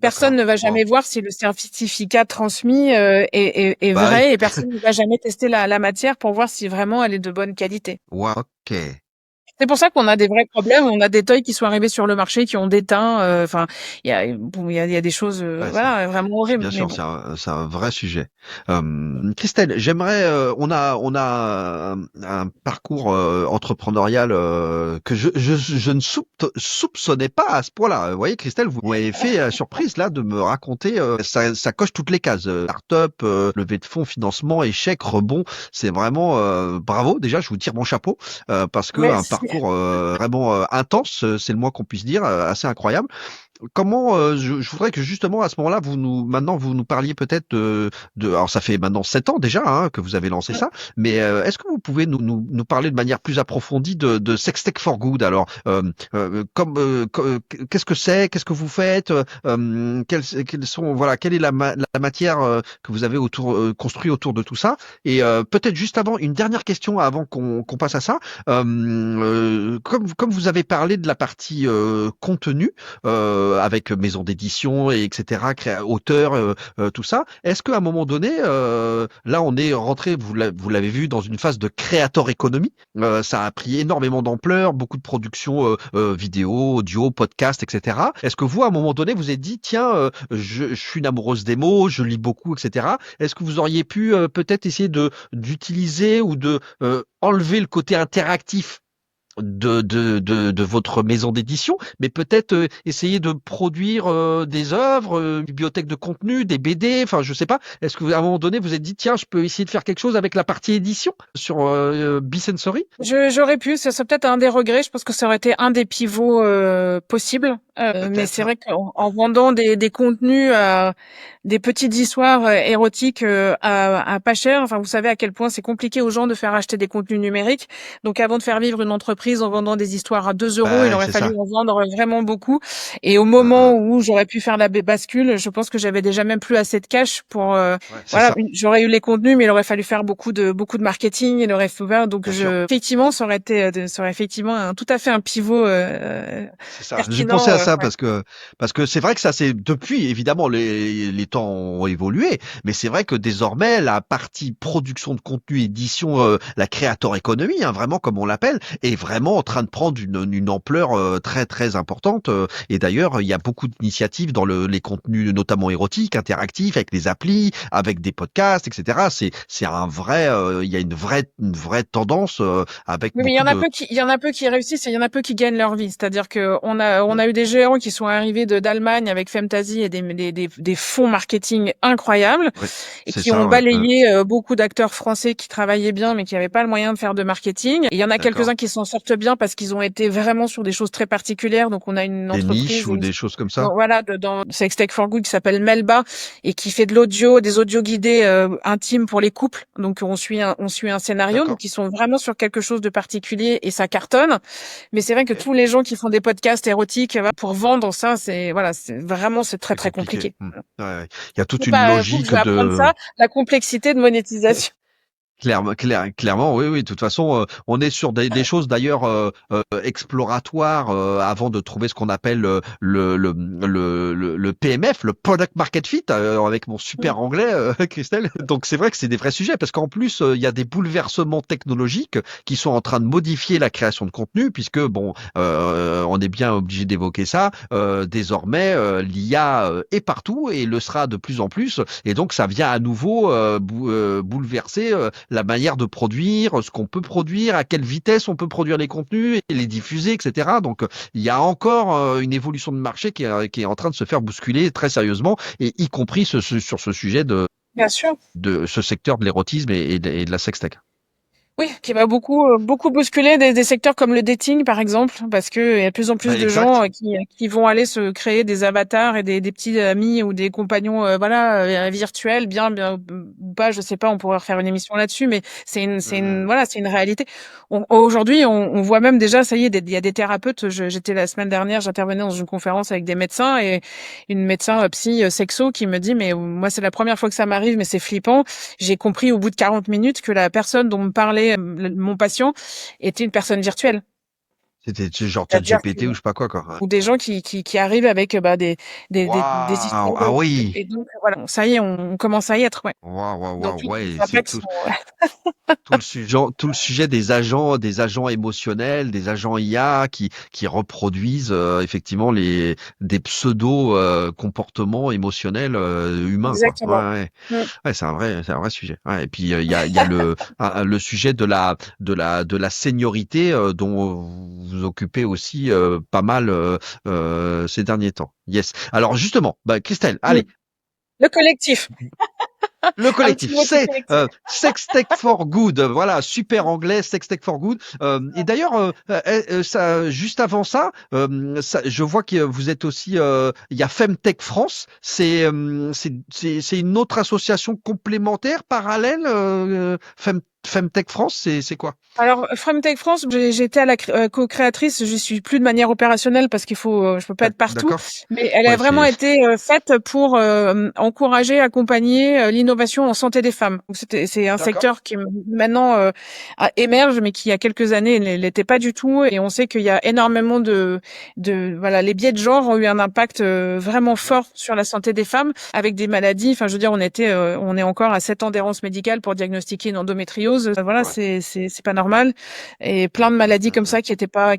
Personne D'accord. ne va Wow. jamais voir si le certificat transmis est Bah oui. vrai et personne ne va jamais tester la matière pour voir si vraiment elle est de bonne qualité. Wow, ok. C'est pour ça qu'on a des vrais problèmes. On a des toys qui sont arrivés sur le marché qui ont déteint. Enfin, il y a des choses, Ouais, voilà, vraiment horribles. bien Mais sûr, bon. c'est un vrai sujet. Christelle, j'aimerais, on a un parcours entrepreneurial que je ne soupçonnais pas à ce point-là. Vous voyez, Christelle, vous m'avez fait surprise là de me raconter. Ça coche toutes les cases. Start-up, levée de fonds, financement, échec, rebond. C'est vraiment bravo. Déjà, je vous tire mon chapeau parce que un Merci. parcours vraiment intense, c'est le moins qu'on puisse dire, assez incroyable. Comment je voudrais que justement à ce moment-là maintenant vous nous parliez peut-être alors ça fait maintenant 7 ans déjà hein, que vous avez lancé ça, mais est-ce que vous pouvez nous parler de manière plus approfondie de Sextech for Good alors qu'est-ce que c'est, qu'est-ce que vous faites, quelles sont voilà quelle est la matière que vous avez construit autour de tout ça et peut-être juste avant une dernière question avant qu'on passe à ça, comme vous avez parlé de la partie contenu avec maison d'édition et etc., auteur, tout ça. Est-ce qu'à un moment donné, là on est rentré, vous l'avez vu, dans une phase de créateur économie. Ça a pris énormément d'ampleur, beaucoup de productions vidéo, audio, podcast, etc. Est-ce que vous, à un moment donné, vous êtes dit, tiens, je suis une amoureuse des mots, je lis beaucoup, etc. Est-ce que vous auriez pu peut-être essayer d'utiliser ou de enlever le côté interactif de votre maison d'édition, mais peut-être essayer de produire des œuvres, bibliothèque de contenu, des BD, enfin je sais pas. Est-ce que à un moment donné vous êtes dit tiens je peux essayer de faire quelque chose avec la partie édition sur Bisensory? J'aurais pu, ça serait peut-être un des regrets. Je pense que ça aurait été un des pivots possibles. Mais c'est Peut-être. vrai qu'en vendant des contenus, des petites histoires érotiques à pas cher. Enfin, vous savez à quel point c'est compliqué aux gens de faire acheter des contenus numériques. Donc, avant de faire vivre une entreprise en vendant des histoires à 2 euros, il Bah aurait c'est fallu ça. en vendre vraiment beaucoup. Et au Hein, moment hein. où j'aurais pu faire la bascule, je pense que j'avais déjà même plus assez de cash pour Ouais, c'est voilà. ça. J'aurais eu les contenus, mais il aurait fallu faire beaucoup de marketing. Il aurait fallu donc Bien sûr. effectivement, ça aurait effectivement tout à fait un pivot C'est ça. J'ai pensé pertinent. à ça Ouais. parce que c'est vrai que ça c'est depuis évidemment les temps ont évolué, mais c'est vrai que désormais la partie production de contenu, édition, la creator economy, hein, vraiment comme on l'appelle, est vraiment en train de prendre une ampleur très très importante. Et d'ailleurs il y a beaucoup d'initiatives dans les contenus notamment érotiques, interactifs, avec des applis, avec des podcasts, etc. C'est un vrai, il y a une vraie tendance avec Oui, mais beaucoup de il y en a peu qui réussissent et il y en a peu qui gagnent leur vie. C'est-à-dire que on a eu des géants qui sont arrivés d'Allemagne avec Femtasy et des fonds marketing incroyables ouais, et c'est qui ont ça, ouais. balayé beaucoup d'acteurs français qui travaillaient bien mais qui n'avaient pas le moyen de faire de marketing. Et il y en a D'accord. quelques-uns qui s'en sortent bien parce qu'ils ont été vraiment sur des choses très particulières. Donc on a une Des niches entreprise ou des choses comme ça? voilà, dans Sextech for Good qui s'appelle Melba et qui fait de l'audio, des audios guidés intimes pour les couples. Donc on suit un scénario, D'accord. donc ils sont vraiment sur quelque chose de particulier et ça cartonne. Mais c'est vrai que OK. tous les gens qui font des podcasts érotiques pour vendre ça, c'est voilà, c'est très C'est très compliqué. compliqué. Mmh. Ouais, ouais. Il y a toute Faut une pas, je logique vais apprendre de ça, la complexité de monétisation. Clairement, oui, oui. De toute façon, on est sur des choses d'ailleurs exploratoires avant de trouver ce qu'on appelle le PMF, le Product Market Fit, avec mon super anglais, Christelle. Donc c'est vrai que c'est des vrais sujets parce qu'en plus il y a des bouleversements technologiques qui sont en train de modifier la création de contenu, puisque bon, on est bien obligé d'évoquer ça. Désormais, l'IA est partout et le sera de plus en plus, et donc ça vient à nouveau bouleverser la manière de produire, ce qu'on peut produire, à quelle vitesse on peut produire les contenus et les diffuser, etc. Donc il y a encore une évolution de marché qui est en train de se faire bousculer très sérieusement, et y compris sur ce sujet Bien sûr. de ce secteur de l'érotisme et de la sextech. Oui, qui va beaucoup bousculer des secteurs comme le dating, par exemple, parce que il y a de plus en plus Ouais, de gens exact. qui vont aller se créer des avatars et des petits amis ou des compagnons, voilà, virtuels, bien ou pas, je sais pas, on pourrait refaire une émission là-dessus, mais Euh, voilà, c'est une réalité. Aujourd'hui, on voit même déjà, ça y est, il y a des thérapeutes. J'étais la semaine dernière, j'intervenais dans une conférence avec des médecins et une médecin psy sexo qui me dit, mais moi, c'est la première fois que ça m'arrive, mais c'est flippant. J'ai compris au bout de 40 minutes que la personne dont me parlait mon patient était une personne virtuelle. C'était genre C'est-à-dire que, ChatGPT ou je sais pas quoi. Ouais. ou des gens qui arrivent avec bah, des Waouh! histoires Ah et oui! donc voilà, ça y est, on commence à y être, ouais. Waouh, waouh, Donc waouh, tous ouais, les c'est impacts tout. sont Tout le sujet des agents émotionnels, des agents IA qui reproduisent effectivement des pseudo comportements émotionnels humains quoi. Ouais, exactement. ouais, Mm. ouais, c'est un vrai sujet. Ouais, et puis il y a le sujet de la seniorité dont vous vous occupez aussi pas mal ces derniers temps. Yes. Alors justement, bah Christelle, Mm. allez. Le collectif, Le un petit collectif, mot du c'est collectif. Sextech for Good. Voilà, super anglais, Sextech for Good. Et d'ailleurs, ça, juste avant ça, je vois que vous êtes aussi. Il y a Femtech France. C'est une autre association complémentaire, parallèle. Femtech France, c'est quoi? Alors, Femtech France, j'étais à la co-créatrice, j'y suis plus de manière opérationnelle parce qu'il faut, je peux pas être partout, D'accord. mais elle a Ouais, vraiment c'est été faite pour encourager, accompagner l'innovation en santé des femmes. Donc, c'est un d'accord. secteur qui maintenant émerge, mais qui il y a quelques années ne l'était pas du tout. Et on sait qu'il y a énormément voilà, les biais de genre ont eu un impact vraiment Mhm. fort sur la santé des femmes avec des maladies. Enfin, je veux dire, on est encore à 7 ans d'errance médicale pour diagnostiquer une endométriose. Voilà, Ouais. c'est pas normal et plein de maladies comme ça qui étaient pas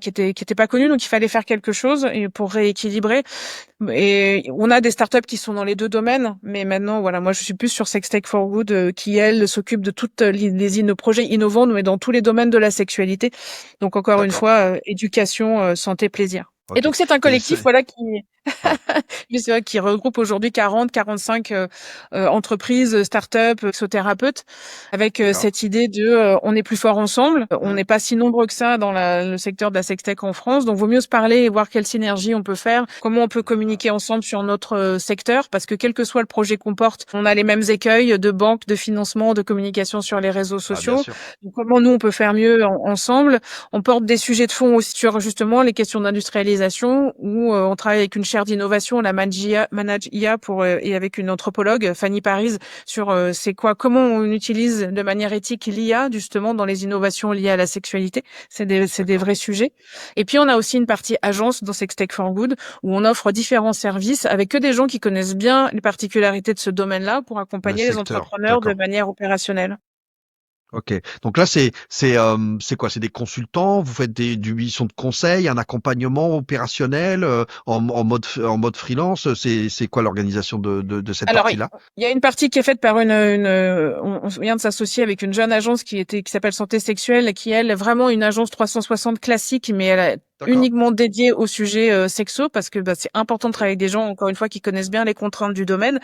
connues, donc il fallait faire quelque chose et pour rééquilibrer. Et on a des startups qui sont dans les deux domaines, mais maintenant voilà, moi je suis plus sur Sextech for Good qui elle s'occupe de toutes les projets innovants, mais dans tous les domaines de la sexualité. Donc encore une D'accord. fois, éducation, santé, plaisir. Et Ok. donc c'est un Et collectif voilà ouais. c'est vrai qui regroupe aujourd'hui 40-45 entreprises, start-up, exothérapeutes, avec D'accord. cette idée de on est plus fort ensemble. On Mhm. n'est pas si nombreux que ça dans le secteur de la sextech en France, donc vaut mieux se parler et voir quelle synergie on peut faire, comment on peut communiquer ensemble sur notre secteur, parce que quel que soit le projet qu'on porte, on a les mêmes écueils de banque, de financement, de communication sur les réseaux Bah, bien sociaux. sûr. Donc, comment nous on peut faire mieux ensemble. On porte des sujets de fond aussi sur justement les questions d'industrialisation, où on travaille avec une chaire d'innovation, la Manage IA et avec une anthropologue, Fanny Paris, sur comment on utilise de manière éthique l'IA justement dans les innovations liées à la sexualité. C'est des D'accord. vrais sujets. Et puis on a aussi une partie agence dans Sextech for Good où on offre différents services avec que des gens qui connaissent bien les particularités de ce domaine-là pour Le accompagner les secteur. entrepreneurs de D'accord. manière opérationnelle. Ok. Donc là, c'est quoi? C'est des consultants. Vous faites du mission de conseil, un accompagnement opérationnel en mode freelance. C'est quoi l'organisation de cette Alors, partie-là? il y a une partie qui est faite par on vient de s'associer avec une jeune agence qui s'appelle Santé Sexuelle, qui elle est vraiment une agence 360 classique, mais elle est D'accord. uniquement dédiée au sujet sexo parce que bah, c'est important de Ok. travailler avec des gens encore une fois qui connaissent bien les contraintes du domaine.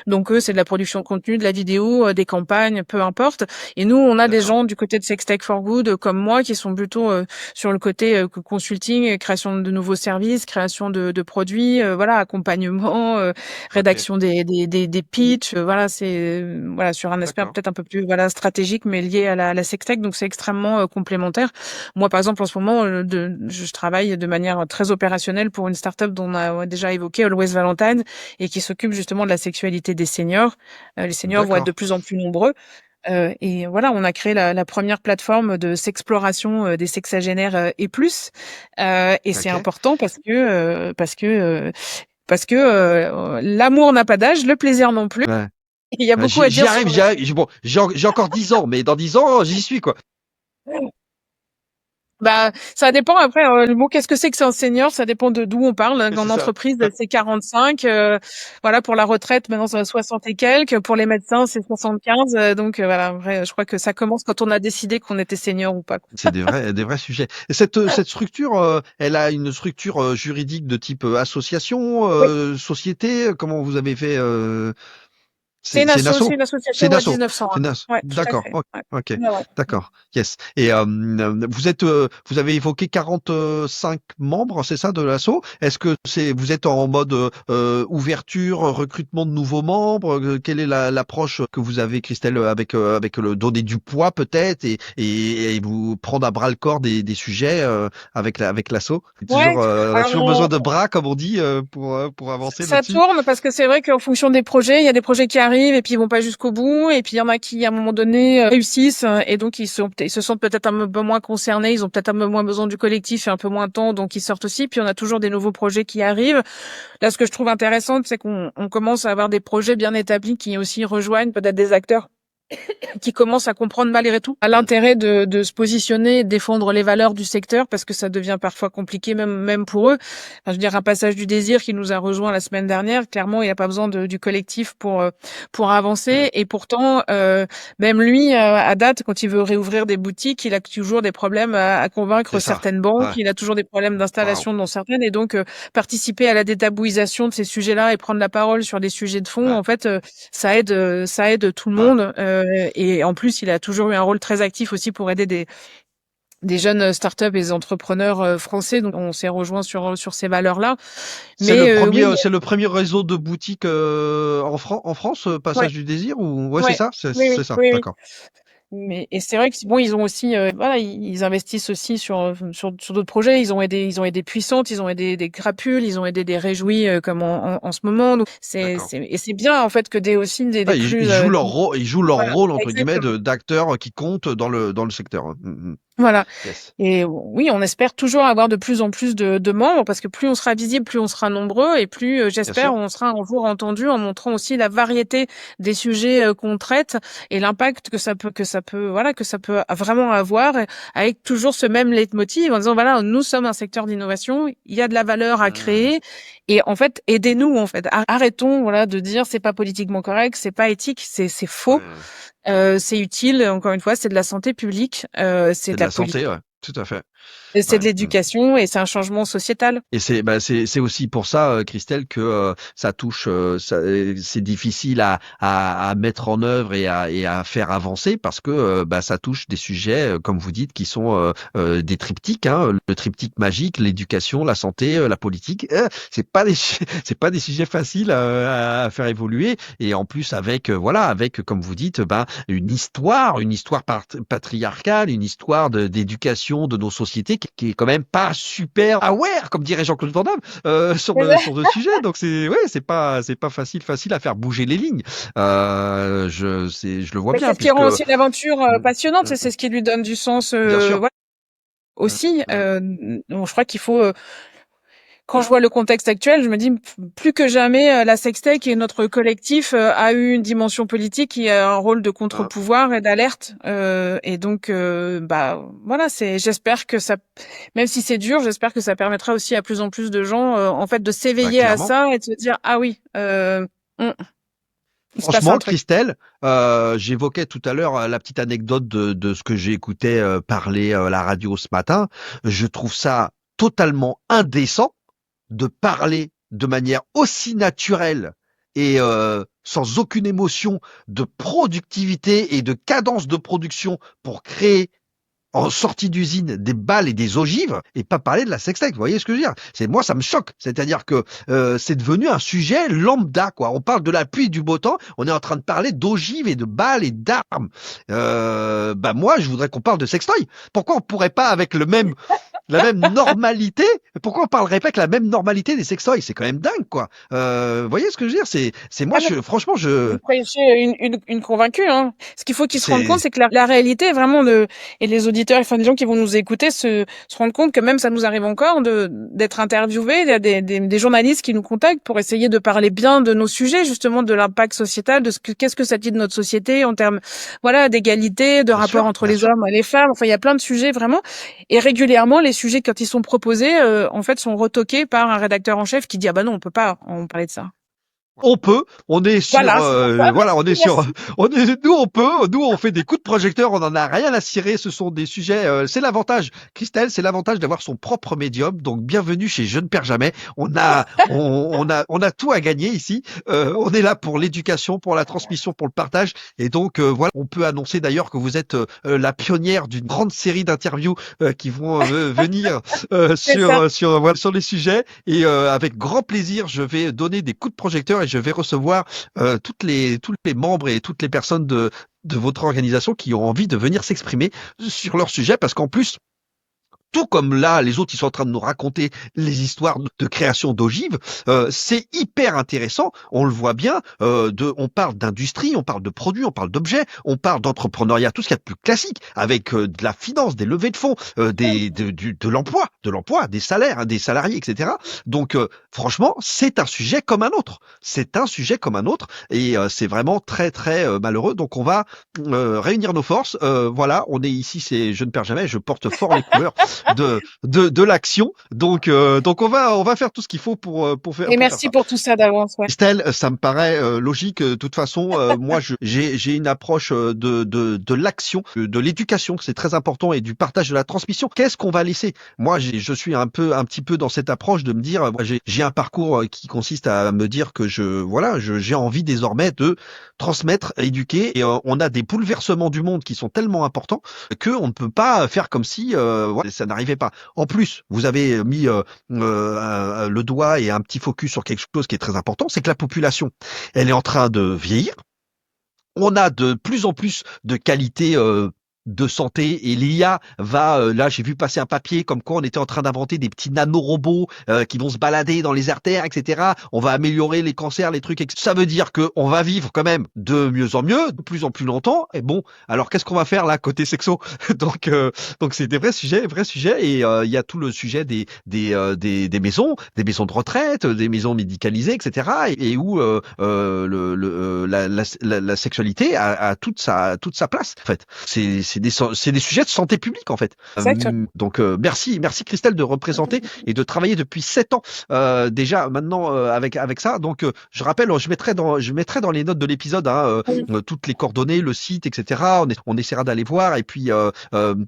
Donc eux, c'est de la production de contenu, de la vidéo, des campagnes, peu importe. Et nous, on a des D'accord. gens du côté de Sextech for Good comme moi qui sont plutôt sur le côté consulting, création de nouveaux services, création de produits, voilà, accompagnement. Ok. Rédaction des pitchs, voilà, c'est voilà sur un aspect D'accord. peut-être un peu plus voilà stratégique, mais lié à la sextech, donc c'est extrêmement complémentaire. Moi, par exemple, en ce moment, je travaille de manière très opérationnelle pour une startup dont on a déjà évoqué, Always Valentine, et qui s'occupe justement de la sexualité des seniors. Les seniors vont être de D'accord. plus en plus nombreux. Et voilà, on a créé la première plateforme de sexploration des sexagénaires et plus. Et c'est Ok. important parce que l'amour n'a pas d'âge, le plaisir non plus. Ouais. Il y a beaucoup à J'y dire arrive. sur J'y le arrive. Bon, j'ai encore 10 ans, mais dans 10 ans, j'y suis quoi. bah, ça dépend après, le mot qu'est-ce que c'est un senior? Ça dépend de d'où on parle. Mais En c'est ça. entreprise, c'est 45, voilà, pour la retraite, maintenant, c'est 60 et quelques. Pour les médecins, c'est 75, donc voilà, après, je crois que ça commence quand on a décidé qu'on était senior ou pas, quoi. C'est des vrais sujets. Et cette structure, elle a une structure juridique de type association, Oui. société. Comment vous avez fait C'est une C'est une asso, asso? c'est une C'est association, une ouais, asso? 1901. C'est une asso? Ouais, tout à D'accord. fait. Ok. Ouais. Ok. Ouais, ouais. D'accord. Yes. Et vous avez évoqué 45 membres, c'est ça, de l'asso? Est-ce que vous êtes en mode ouverture, recrutement de nouveaux membres? Quelle est l'approche que vous avez, Christelle, avec le donner du poids peut-être et vous prendre à bras le corps des sujets avec l'asso? Ouais. On a toujours besoin Alors, de bras, comme on dit, pour avancer ça là-dessus. tourne parce que c'est vrai qu'en fonction des projets, il y a des projets qui arrivent et puis ils vont pas jusqu'au bout, et puis il y en a qui à un moment donné réussissent, et donc ils se sentent peut-être un peu moins concernés, ils ont peut-être un peu moins besoin du collectif et un peu moins de temps, donc ils sortent aussi. Puis on a toujours des nouveaux projets qui arrivent. Là, ce que je trouve intéressant, c'est qu'on commence à avoir des projets bien établis qui aussi rejoignent peut-être des acteurs qui commencent à comprendre malgré tout à l'intérêt de se positionner et de défendre les valeurs du secteur, parce que ça devient parfois compliqué même pour eux. Enfin, je veux dire, un Passage du Désir qui nous a rejoint la semaine dernière, clairement, il n'y a pas besoin du collectif pour avancer. Et pourtant, même lui, à date, quand il veut réouvrir des boutiques, il a toujours des problèmes à convaincre C'est ça. certaines banques, Ouais. il a toujours des problèmes Waouh. d'installation dans certaines. Et donc, participer à la détabouisation de ces sujets-là et prendre la parole sur des sujets de fond, Ouais. en fait, ça aide tout le Ouais. monde. Et en plus, il a toujours eu un rôle très actif aussi pour aider des jeunes startups et des entrepreneurs français. Donc, on s'est rejoint sur ces valeurs-là. Mais oui, C'est le premier réseau de boutiques en France, ouais, Passage du Désir ou ouais, c'est ouais, ça, oui, oui, c'est ça, oui, oui. d'accord. Mais et c'est vrai que bon, ils ont aussi voilà, ils investissent aussi sur d'autres projets. Ils ont aidé Puissante, ils ont aidé des Crapules, ils ont aidé des Réjouis comme en ce moment. Donc D'accord. c'est bien en fait que des aussi des Ouais, plus ils jouent leur voilà, rôle entre guillemets exactement. d'acteurs qui comptent dans le secteur. Hein. Voilà. Yes. Et oui, on espère toujours avoir de plus en plus de membres, parce que plus on sera visible, plus on sera nombreux, et plus, Bien j'espère, sûr. on sera un jour entendu, en montrant aussi la variété des sujets qu'on traite et l'impact que ça peut vraiment avoir, avec toujours ce même leitmotiv en disant, voilà, nous sommes un secteur d'innovation, il y a de la valeur à Mmh. créer, et en fait, aidez-nous, en fait. Arrêtons, voilà, de dire c'est pas politiquement correct, c'est pas éthique, c'est faux. Ouais. C'est utile, encore une fois, c'est de la santé publique, c'est C'est de de la la politique, santé, ouais, tout à fait. c'est de Ouais. Mmh. l'éducation, et c'est un changement sociétal. Et c'est aussi pour ça, Christelle, que ça touche, c'est difficile à mettre en œuvre et à faire avancer parce que ça touche des sujets, comme vous dites, qui sont des triptyques, hein, le triptyque magique, l'éducation, la santé, la politique. C'est pas des c'est pas des sujets faciles à faire évoluer. Et en plus avec avec comme vous dites, une histoire patriarcale, une histoire d'éducation de nos sociétés qui est quand même pas super aware, comme dirait Jean-Claude Van Damme, sur le sujet. Donc c'est pas facile à faire bouger les lignes. Je le vois Mais c'est bien ce qui puisque rend aussi l'aventure mm, passionnante, mm, c'est ce qui lui donne du sens, bien sûr. voilà, Mm, aussi. mm. Donc je crois qu'il faut, quand je vois le contexte actuel, je me dis plus que jamais, la Sextech et notre collectif a eu une dimension politique qui a un rôle de Ah, contre-pouvoir et d'alerte. Et donc, voilà, j'espère que ça, même si c'est dur, j'espère que ça permettra aussi à plus en plus de gens, en fait, de s'éveiller à clairement. ça et de se dire, ah oui, hum, il se passe un Franchement, truc. Christelle, j'évoquais tout à l'heure la petite anecdote de ce que j'ai écouté parler à la radio ce matin. Je trouve ça totalement indécent de parler de manière aussi naturelle et sans aucune émotion de productivité et de cadence de production pour créer en sortie d'usine des balles et des ogives et pas parler de la sextech. Vous voyez ce que je veux dire? Moi, ça me choque. C'est-à-dire que c'est devenu un sujet lambda, quoi. On parle de la pluie et du beau temps. On est en train de parler d'ogives et de balles et d'armes. Moi, je voudrais qu'on parle de sextoy. Pourquoi on pourrait pas avec la même normalité? Pourquoi on parlerait pas avec la même normalité des sextoys? C'est quand même dingue, quoi. Vous voyez ce que je veux dire? C'est moi, Ah, mais franchement, vous prêchez une convaincue, hein. Ce qu'il faut qu'ils se rendent compte, c'est c'est que la réalité est vraiment et les auditeurs, enfin, les gens qui vont nous écouter se rendent compte que même ça nous arrive encore d'être interviewés. Il y a des journalistes qui nous contactent pour essayer de parler bien de nos sujets, justement, de l'impact sociétal, qu'est-ce que ça dit de notre société en termes, voilà, d'égalité, de bien rapport sûr, entre bien les sûr. hommes et les femmes. Enfin, il y a plein de sujets, vraiment. Et régulièrement, les sujets, quand ils sont proposés, en fait, sont retoqués par un rédacteur en chef qui dit, ah bah non, on peut pas en parler de ça. on est sur, Voilà, c'est pour ça. voilà, on est sur, Merci. nous on fait des coups de projecteur, on en a rien à cirer, ce sont des sujets, c'est l'avantage, Christelle, c'est l'avantage d'avoir son propre médium, donc bienvenue chez Je ne perds jamais, on a tout à gagner ici, on est là pour l'éducation, pour la transmission, pour le partage, et donc voilà, on peut annoncer d'ailleurs que vous êtes la pionnière d'une grande série d'interviews qui vont venir C'est ça. voilà, sur les sujets, et avec grand plaisir, je vais donner des coups de projecteur et je vais recevoir tous les membres et toutes les personnes de votre organisation qui ont envie de venir s'exprimer sur leur sujet, parce qu'en plus, tout comme là, les autres, ils sont en train de nous raconter les histoires de création d'ogives. C'est hyper intéressant. On le voit bien. On parle d'industrie, on parle de produits, on parle d'objets, on parle d'entrepreneuriat, tout ce qu'il y a de plus classique, avec de la finance, des levées de fonds, de l'emploi, des salaires, hein, des salariés, etc. Donc, franchement, c'est un sujet comme un autre. C'est un sujet comme un autre, et c'est vraiment très très malheureux. Donc, on va réunir nos forces. Voilà, on est ici, c'est Je ne perds jamais. Je porte fort les couleurs de l'action. Donc on va faire tout ce qu'il faut Et pour faire merci ça. pour tout ça d'avance, ouais. Estelle, ça me paraît logique. De toute façon, moi, j'ai une approche de l'action, de l'éducation, c'est très important, et du partage, de la transmission. Qu'est-ce qu'on va laisser? Moi, je suis un petit peu dans cette approche de me dire, moi, j'ai un parcours qui consiste à me dire que j'ai envie désormais de transmettre, éduquer, et on a des bouleversements du monde qui sont tellement importants que on ne peut pas faire comme si voilà, ça n'arrivait pas. En plus, vous avez mis le doigt et un petit focus sur quelque chose qui est très important, c'est que la population, elle est en train de vieillir. On a de plus en plus de qualité de santé, et l'IA va là, j'ai vu passer un papier comme quoi on était en train d'inventer des petits nanorobots qui vont se balader dans les artères, etc. On va améliorer les cancers, les trucs, ça veut dire que on va vivre quand même de mieux en plus en plus longtemps. Et bon, alors qu'est-ce qu'on va faire là côté sexo? Donc c'est des vrais sujets, et il y a tout le sujet des maisons de retraite, des maisons médicalisées, etc. Et où la sexualité a toute sa place en fait. C'est des sujets de santé publique en fait. Exact. Donc merci Christelle de représenter et de travailler depuis 7 ans déjà maintenant avec ça. Donc je rappelle, je mettrai dans les notes de l'épisode hein, toutes les coordonnées, le site, etc. On essaiera d'aller voir, et puis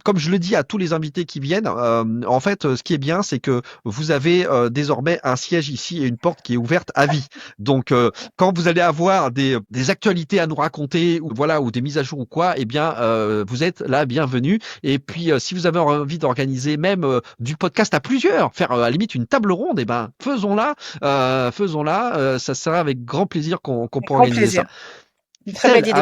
comme je le dis à tous les invités qui viennent, en fait ce qui est bien, c'est que vous avez désormais un siège ici et une porte qui est ouverte à vie. Donc quand vous allez avoir des actualités à nous raconter, ou voilà, ou des mises à jour ou quoi, eh bien vous êtes là bienvenue. Et puis si vous avez envie d'organiser même du podcast à plusieurs, faire à la limite une table ronde, eh ben faisons-la, ça sera avec grand plaisir qu'on peut Grand organiser ça. plaisir. Une très Christelle, belle idée.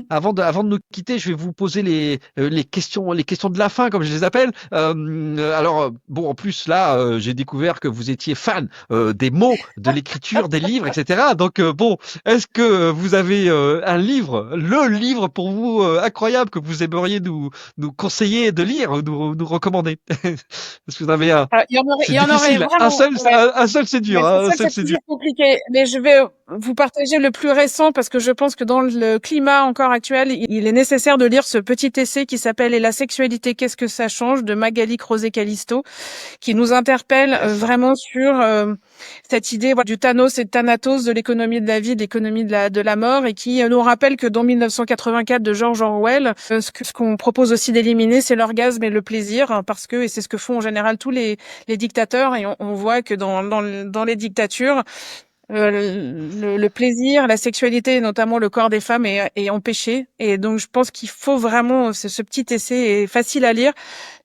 avant de nous quitter, je vais vous poser les questions de la fin, comme je les appelle. Alors, bon, en plus, là, j'ai découvert que vous étiez fan des mots, de l'écriture, des livres, etc. Donc, bon, est-ce que vous avez un livre, le livre pour vous incroyable que vous aimeriez nous conseiller de lire, ou nous recommander? Est-ce que vous avez un? Alors, C'est il y en aurait difficile. vraiment, ouais. Un seul, c'est dur. Mais c'est Hein, un ça, seul, c'est c'est dur. toujours compliqué. Mais je vais vous partager le plus récent parce que je pense que dans le climat encore actuel, il est nécessaire de lire ce petit essai qui s'appelle « Et la sexualité, qu'est-ce que ça change ?» de Magali Crozet-Calisto, qui nous interpelle Yes. vraiment sur cette idée du Thanos et de Thanatos, de l'économie de la vie, de l'économie de la mort, et qui nous rappelle que dans 1984 de George Orwell, ce qu'on propose aussi d'éliminer, c'est l'orgasme et le plaisir, hein, parce que, et c'est ce que font en général tous les dictateurs, et on voit que dans les dictatures, le plaisir, la sexualité, notamment le corps des femmes, est empêché. Et donc, je pense qu'il faut vraiment, ce petit essai est facile à lire,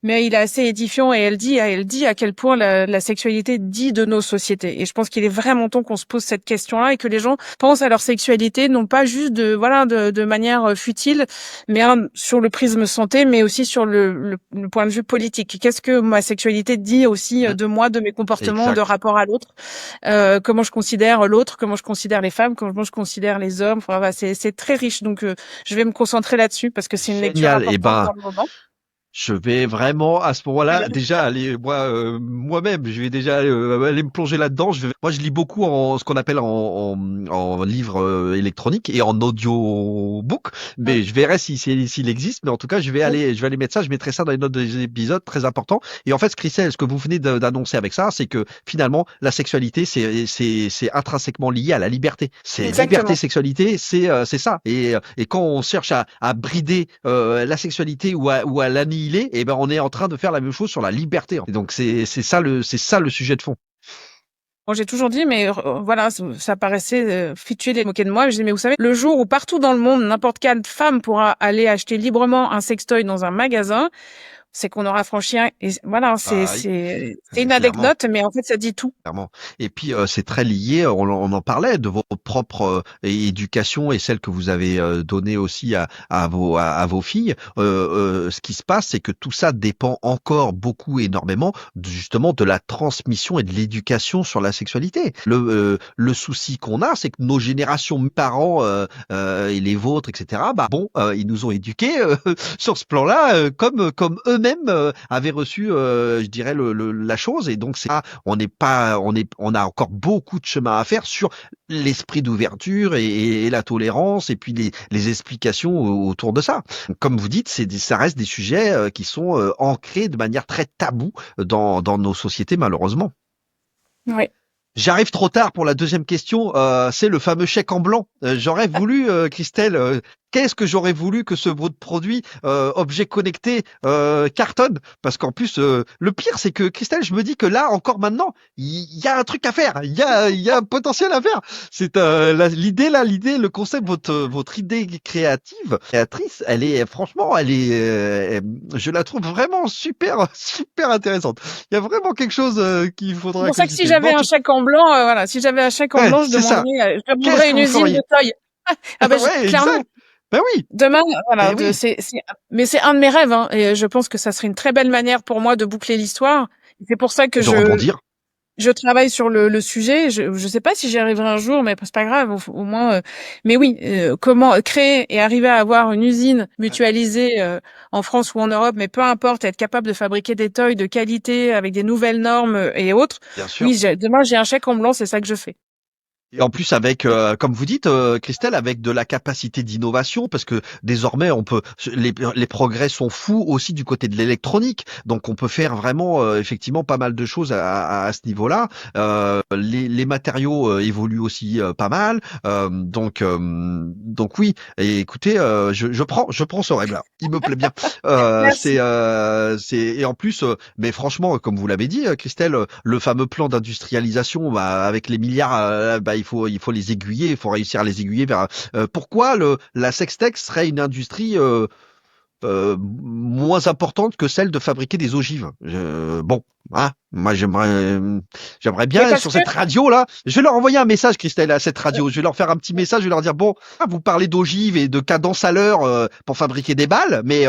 mais il est assez édifiant, et elle dit à quel point la sexualité dit de nos sociétés. Et je pense qu'il est vraiment temps qu'on se pose cette question-là, et que les gens pensent à leur sexualité, non pas juste de manière futile, mais sur le prisme santé, mais aussi sur le point de vue politique. Qu'est-ce que ma sexualité dit aussi de moi, de mes comportements, de Exact. rapport à l'autre, comment je considère l'autre, comment je considère les femmes, comment je considère les hommes. Enfin, voilà, c'est très riche. Donc, je vais me concentrer là-dessus parce que c'est une lecture Génial. Eh importante ben, dans le moment. Je vais vraiment à ce moment-là déjà aller moi-même, je vais déjà aller me plonger là-dedans. Moi, je lis beaucoup en ce qu'on appelle en livre électronique et en audiobook, mais je verrai s'il existe. Mais en tout cas, je vais aller mettre ça. Je mettrai ça dans les notes des épisodes, très important. Et en fait, Christelle, ce que vous venez d'annoncer avec ça, c'est que finalement, la sexualité, c'est intrinsèquement lié à la liberté. C'est liberté, Exactement. sexualité, c'est ça. Et quand on cherche à brider la sexualité ou à l'annihiler, et ben on est en train de faire la même chose sur la liberté. Et donc c'est ça le sujet de fond. Bon, j'ai toujours dit, mais voilà, ça paraissait futuel et moquer de moi. Je dis, mais vous savez, le jour où partout dans le monde, n'importe quelle femme pourra aller acheter librement un sextoy dans un magasin, c'est qu'on aura franchi un... Et voilà, Bah oui, c'est une clairement. anecdote, mais en fait, ça dit tout. Clairement. Et puis c'est très lié, on en parlait de votre propre éducation et celle que vous avez donnée aussi à vos filles. Ce qui se passe, c'est que tout ça dépend encore beaucoup énormément justement de la transmission et de l'éducation sur la sexualité. Le souci qu'on a, c'est que nos générations parents et les vôtres, etc. Bah bon, ils nous ont éduqués sur ce plan-là, comme eux-mêmes avaient reçu, je dirais la chose. Et donc c'est on n'est pas, on a encore beaucoup de chemin à faire sur l'esprit d'ouverture et la tolérance et puis les explications autour de ça. Comme vous dites, ça reste des sujets qui sont ancrés de manière très taboue dans nos sociétés malheureusement. Oui. J'arrive trop tard pour la deuxième question. C'est le fameux chèque en blanc. J'aurais voulu, Christelle, qu'est-ce que j'aurais voulu que ce votre produit objet connecté cartonne? Parce qu'en plus, le pire, c'est que Christelle, je me dis que là, encore maintenant, il y a un truc à faire. Il y a un potentiel à faire. C'est l'idée, le concept, votre idée créatrice, elle est franchement, je la trouve vraiment super, super intéressante. Il y a vraiment quelque chose qu'il C'est faudra pour que ça j'y que si fasse. j'avais Bon, un chèque en blanc, voilà, si j'avais un chèque en ouais, blanc, c'est ça. je Qu'est-ce demanderais que une vous usine de feriez? taille. Ah ben, Ouais, clairement. exact. Ben oui, Demain, voilà, ben oui. mais c'est un de mes rêves, hein, et je pense que ça serait une très belle manière pour moi de boucler l'histoire. C'est pour ça que Et de rebondir. je travaille sur le sujet. Je sais pas si j'y arriverai un jour, mais c'est pas grave, au moins. Mais oui, comment créer et arriver à avoir une usine mutualisée en France ou en Europe, mais peu importe, être capable de fabriquer des toys de qualité avec des nouvelles normes et autres. Bien sûr. Oui, demain j'ai un chèque en blanc, c'est ça que je fais. Et en plus avec, comme vous dites, Christelle, avec de la capacité d'innovation, parce que désormais les progrès sont fous aussi du côté de l'électronique, donc on peut faire vraiment effectivement pas mal de choses à ce niveau-là. Les matériaux évoluent aussi pas mal, donc oui. Et écoutez, je prends ce rêve-là. Il me plaît bien. Merci. Et en plus, mais franchement, comme vous l'avez dit, Christelle, le fameux plan d'industrialisation, bah, avec les milliards, bah, il faut les aiguiller, il faut réussir à les aiguiller vers. Pourquoi la sextech serait une industrie moins importante que celle de fabriquer des ogives? Bon, hein, moi j'aimerais Mais bien parce sur que cette radio là. Je vais leur envoyer un message, Christelle, à cette radio. Je vais leur faire un petit message. Je vais leur dire bon, vous parlez d'ogives et de cadence à l'heure pour fabriquer des balles, mais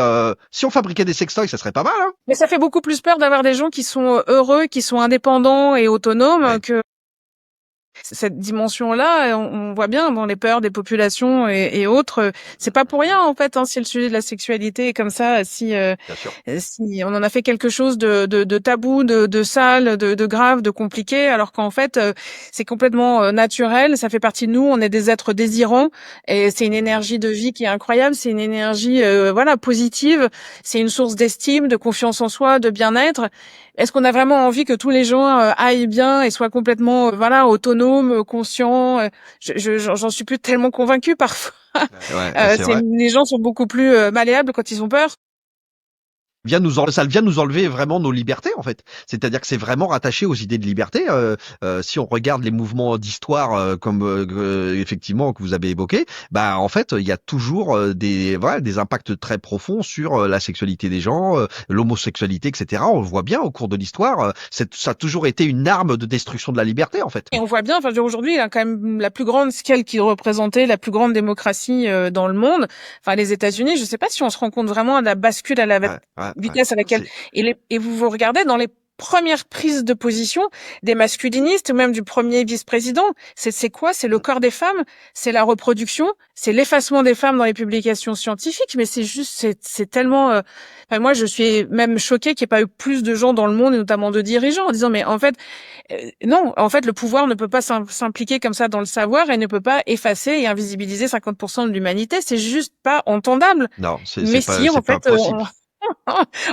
si on fabriquait des sextoys, ça serait pas mal, hein. mais ça fait beaucoup plus peur d'avoir des gens qui sont heureux, qui sont indépendants et autonomes Ouais, que cette dimension-là. On voit bien dans les peurs des populations et autres. C'est pas pour rien en fait, hein, si le sujet de la sexualité est comme ça, bien sûr. si on en a fait quelque chose de tabou, de sale, de grave, de compliqué, alors qu'en fait c'est complètement naturel. Ça fait partie de nous. On est des êtres désirants et c'est une énergie de vie qui est incroyable. C'est une énergie voilà positive. C'est une source d'estime, de confiance en soi, de bien-être. Est-ce qu'on a vraiment envie que tous les gens aillent bien et soient complètement voilà autonomes, conscients j'en suis plus tellement convaincue parfois. Ouais, c'est vrai. Les gens sont beaucoup plus malléables quand ils ont peur. Ça vient nous enlever vraiment nos libertés en fait. C'est-à-dire que c'est vraiment rattaché aux idées de liberté. Si on regarde les mouvements d'histoire effectivement que vous avez évoqués, bah en fait il y a toujours des impacts très profonds sur la sexualité des gens, l'homosexualité, etc. On le voit bien au cours de l'histoire. Ça a toujours été une arme de destruction de la liberté en fait. Et on voit bien, enfin, je veux dire, aujourd'hui, il a quand même la plus grande, celle qui représentait la plus grande démocratie dans le monde. Enfin, les États-Unis, je sais pas si on se rend compte vraiment de la bascule à la Ouais, ouais, ouais. vitesse à laquelle. C'est Et vous regardez dans les premières prises de position des masculinistes ou même du premier vice-président. C'est quoi? C'est le corps des femmes, c'est la reproduction, c'est l'effacement des femmes dans les publications scientifiques, mais c'est tellement... Enfin, moi, je suis même choquée qu'il n'y ait pas eu plus de gens dans le monde, et notamment de dirigeants, en disant, mais en fait, non, en fait, le pouvoir ne peut pas s'impliquer comme ça dans le savoir et ne peut pas effacer et invisibiliser 50% de l'humanité. C'est juste pas entendable. Non, Mais si, en c'est pas fait, possible.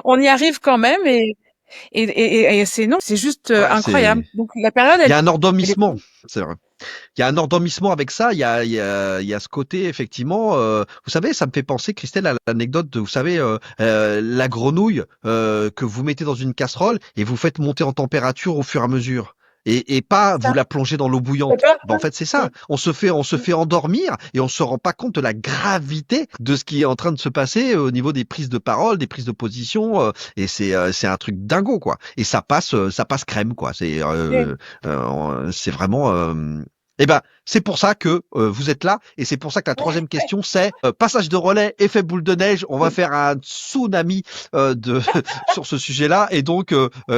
on y arrive quand même et c'est juste Ouais, incroyable. Donc la période, il y a un elle est... endormissement, c'est vrai. Il y a un endormissement avec ça. Il y a ce côté effectivement. Vous savez, ça me fait penser, Christelle, à l'anecdote de, vous savez, la grenouille que vous mettez dans une casserole et vous faites monter en température au fur et à mesure. Et pas ça. vous la plongez dans l'eau bouillante. Ben, en fait, c'est ça. On se fait endormir et on se rend pas compte de la gravité de ce qui est en train de se passer au niveau des prises de parole, des prises de position. Et c'est un truc dingo, quoi. Et ça passe crème, quoi. C'est vraiment. Eh ben, c'est pour ça que vous êtes là, et c'est pour ça que la troisième question, c'est passage de relais, effet boule de neige. On va faire un tsunami de sur ce sujet-là, et donc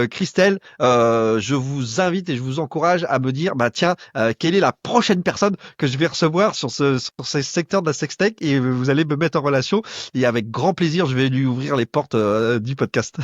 Christelle, je vous invite et je vous encourage à me dire, bah tiens, quelle est la prochaine personne que je vais recevoir sur ce secteur de la sextech, et vous allez me mettre en relation, et avec grand plaisir, je vais lui ouvrir les portes du podcast.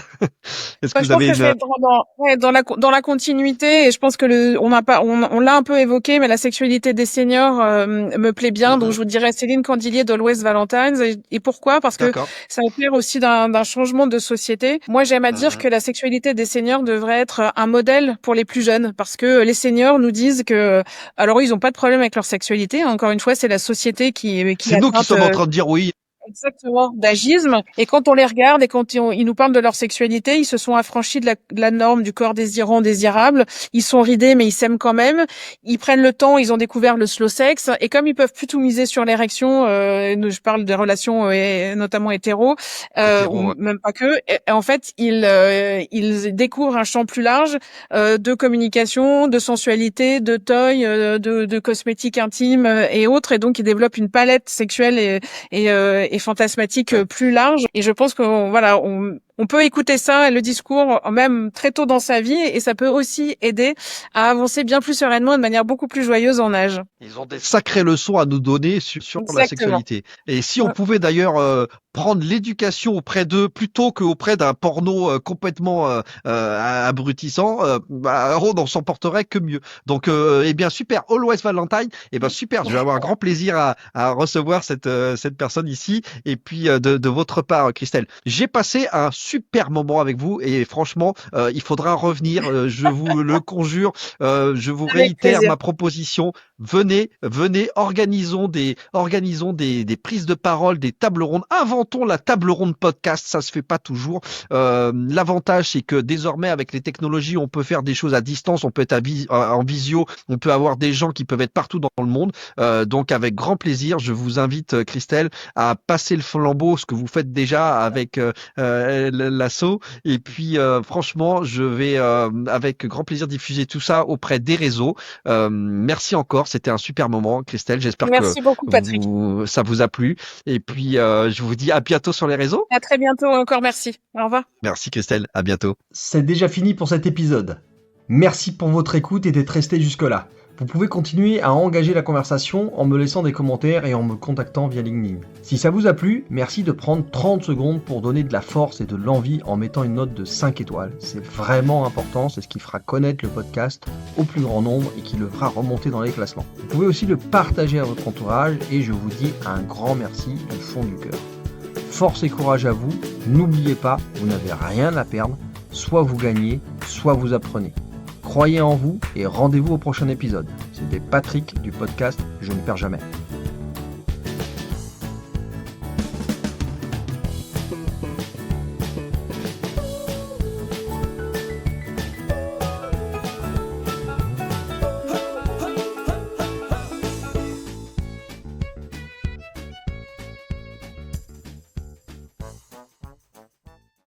Est-ce que Je vous pense avez que c'est dans la continuité, et je pense que on l'a un peu évoqué, mais la sexualité des seniors me plaît bien. Donc je vous dirais Céline Candelier d'Always Valentine's. Et pourquoi? Parce que D'accord. ça opère aussi d'un changement de société. Moi, j'aime à dire que la sexualité des seniors devrait être un modèle pour les plus jeunes, parce que les seniors nous disent que, alors ils ont pas de problème avec leur sexualité. Encore une fois, c'est la société qui C'est nous qui sommes en train de dire oui. Exactement, d'agisme. Et quand on les regarde et quand ils nous parlent de leur sexualité, ils se sont affranchis de la norme du corps désirant, désirable. Ils sont ridés, mais ils s'aiment quand même. Ils prennent le temps, ils ont découvert le slow sex. Et comme ils peuvent plus tout miser sur l'érection, je parle des relations notamment hétéro, ou même pas que. Et en fait, ils découvrent un champ plus large de communication, de sensualité, de toy, de cosmétiques intimes et autres. Et donc, ils développent une palette sexuelle et fantasmatique plus large. Et je pense que voilà, on peut écouter ça, le discours, même très tôt dans sa vie, et ça peut aussi aider à avancer bien plus sereinement et de manière beaucoup plus joyeuse en âge. Ils ont des sacrées leçons à nous donner sur la sexualité. Et si on pouvait d'ailleurs prendre l'éducation auprès d'eux plutôt qu'auprès d'un porno complètement abrutissant, on n'en s'en porterait que mieux. Donc, eh bien, super, Always Valentine. Eh ben, super, je vais avoir un grand plaisir à recevoir cette personne ici. Et puis, de votre part, Christelle, j'ai passé un super moment avec vous et franchement, il faudra revenir. Je vous le conjure. Je vous réitère ma proposition. Venez, organisons des prises de parole, des tables rondes. Inventons la table ronde podcast, ça se fait pas toujours. L'avantage, c'est que désormais, avec les technologies, on peut faire des choses à distance, on peut être en visio, on peut avoir des gens qui peuvent être partout dans le monde. Donc, avec grand plaisir, je vous invite, Christelle, à passer le flambeau, ce que vous faites déjà avec l'assaut. Et puis, franchement, je vais avec grand plaisir diffuser tout ça auprès des réseaux. Merci encore, c'était un super moment, Christelle. J'espère Merci beaucoup, Patrick. ça vous a plu. Et puis, je vous dis à bientôt sur les réseaux. À très bientôt, encore merci. Au revoir. Merci, Christelle, à bientôt. C'est déjà fini pour cet épisode. Merci pour votre écoute et d'être resté jusque-là. Vous pouvez continuer à engager la conversation en me laissant des commentaires et en me contactant via LinkedIn. Si ça vous a plu, merci de prendre 30 secondes pour donner de la force et de l'envie en mettant une note de 5 étoiles. C'est vraiment important, c'est ce qui fera connaître le podcast au plus grand nombre et qui le fera remonter dans les classements. Vous pouvez aussi le partager à votre entourage et je vous dis un grand merci du fond du cœur. Force et courage à vous, n'oubliez pas, vous n'avez rien à perdre, soit vous gagnez, soit vous apprenez. Croyez en vous et rendez-vous au prochain épisode. C'était Patrick du podcast Je ne perds jamais.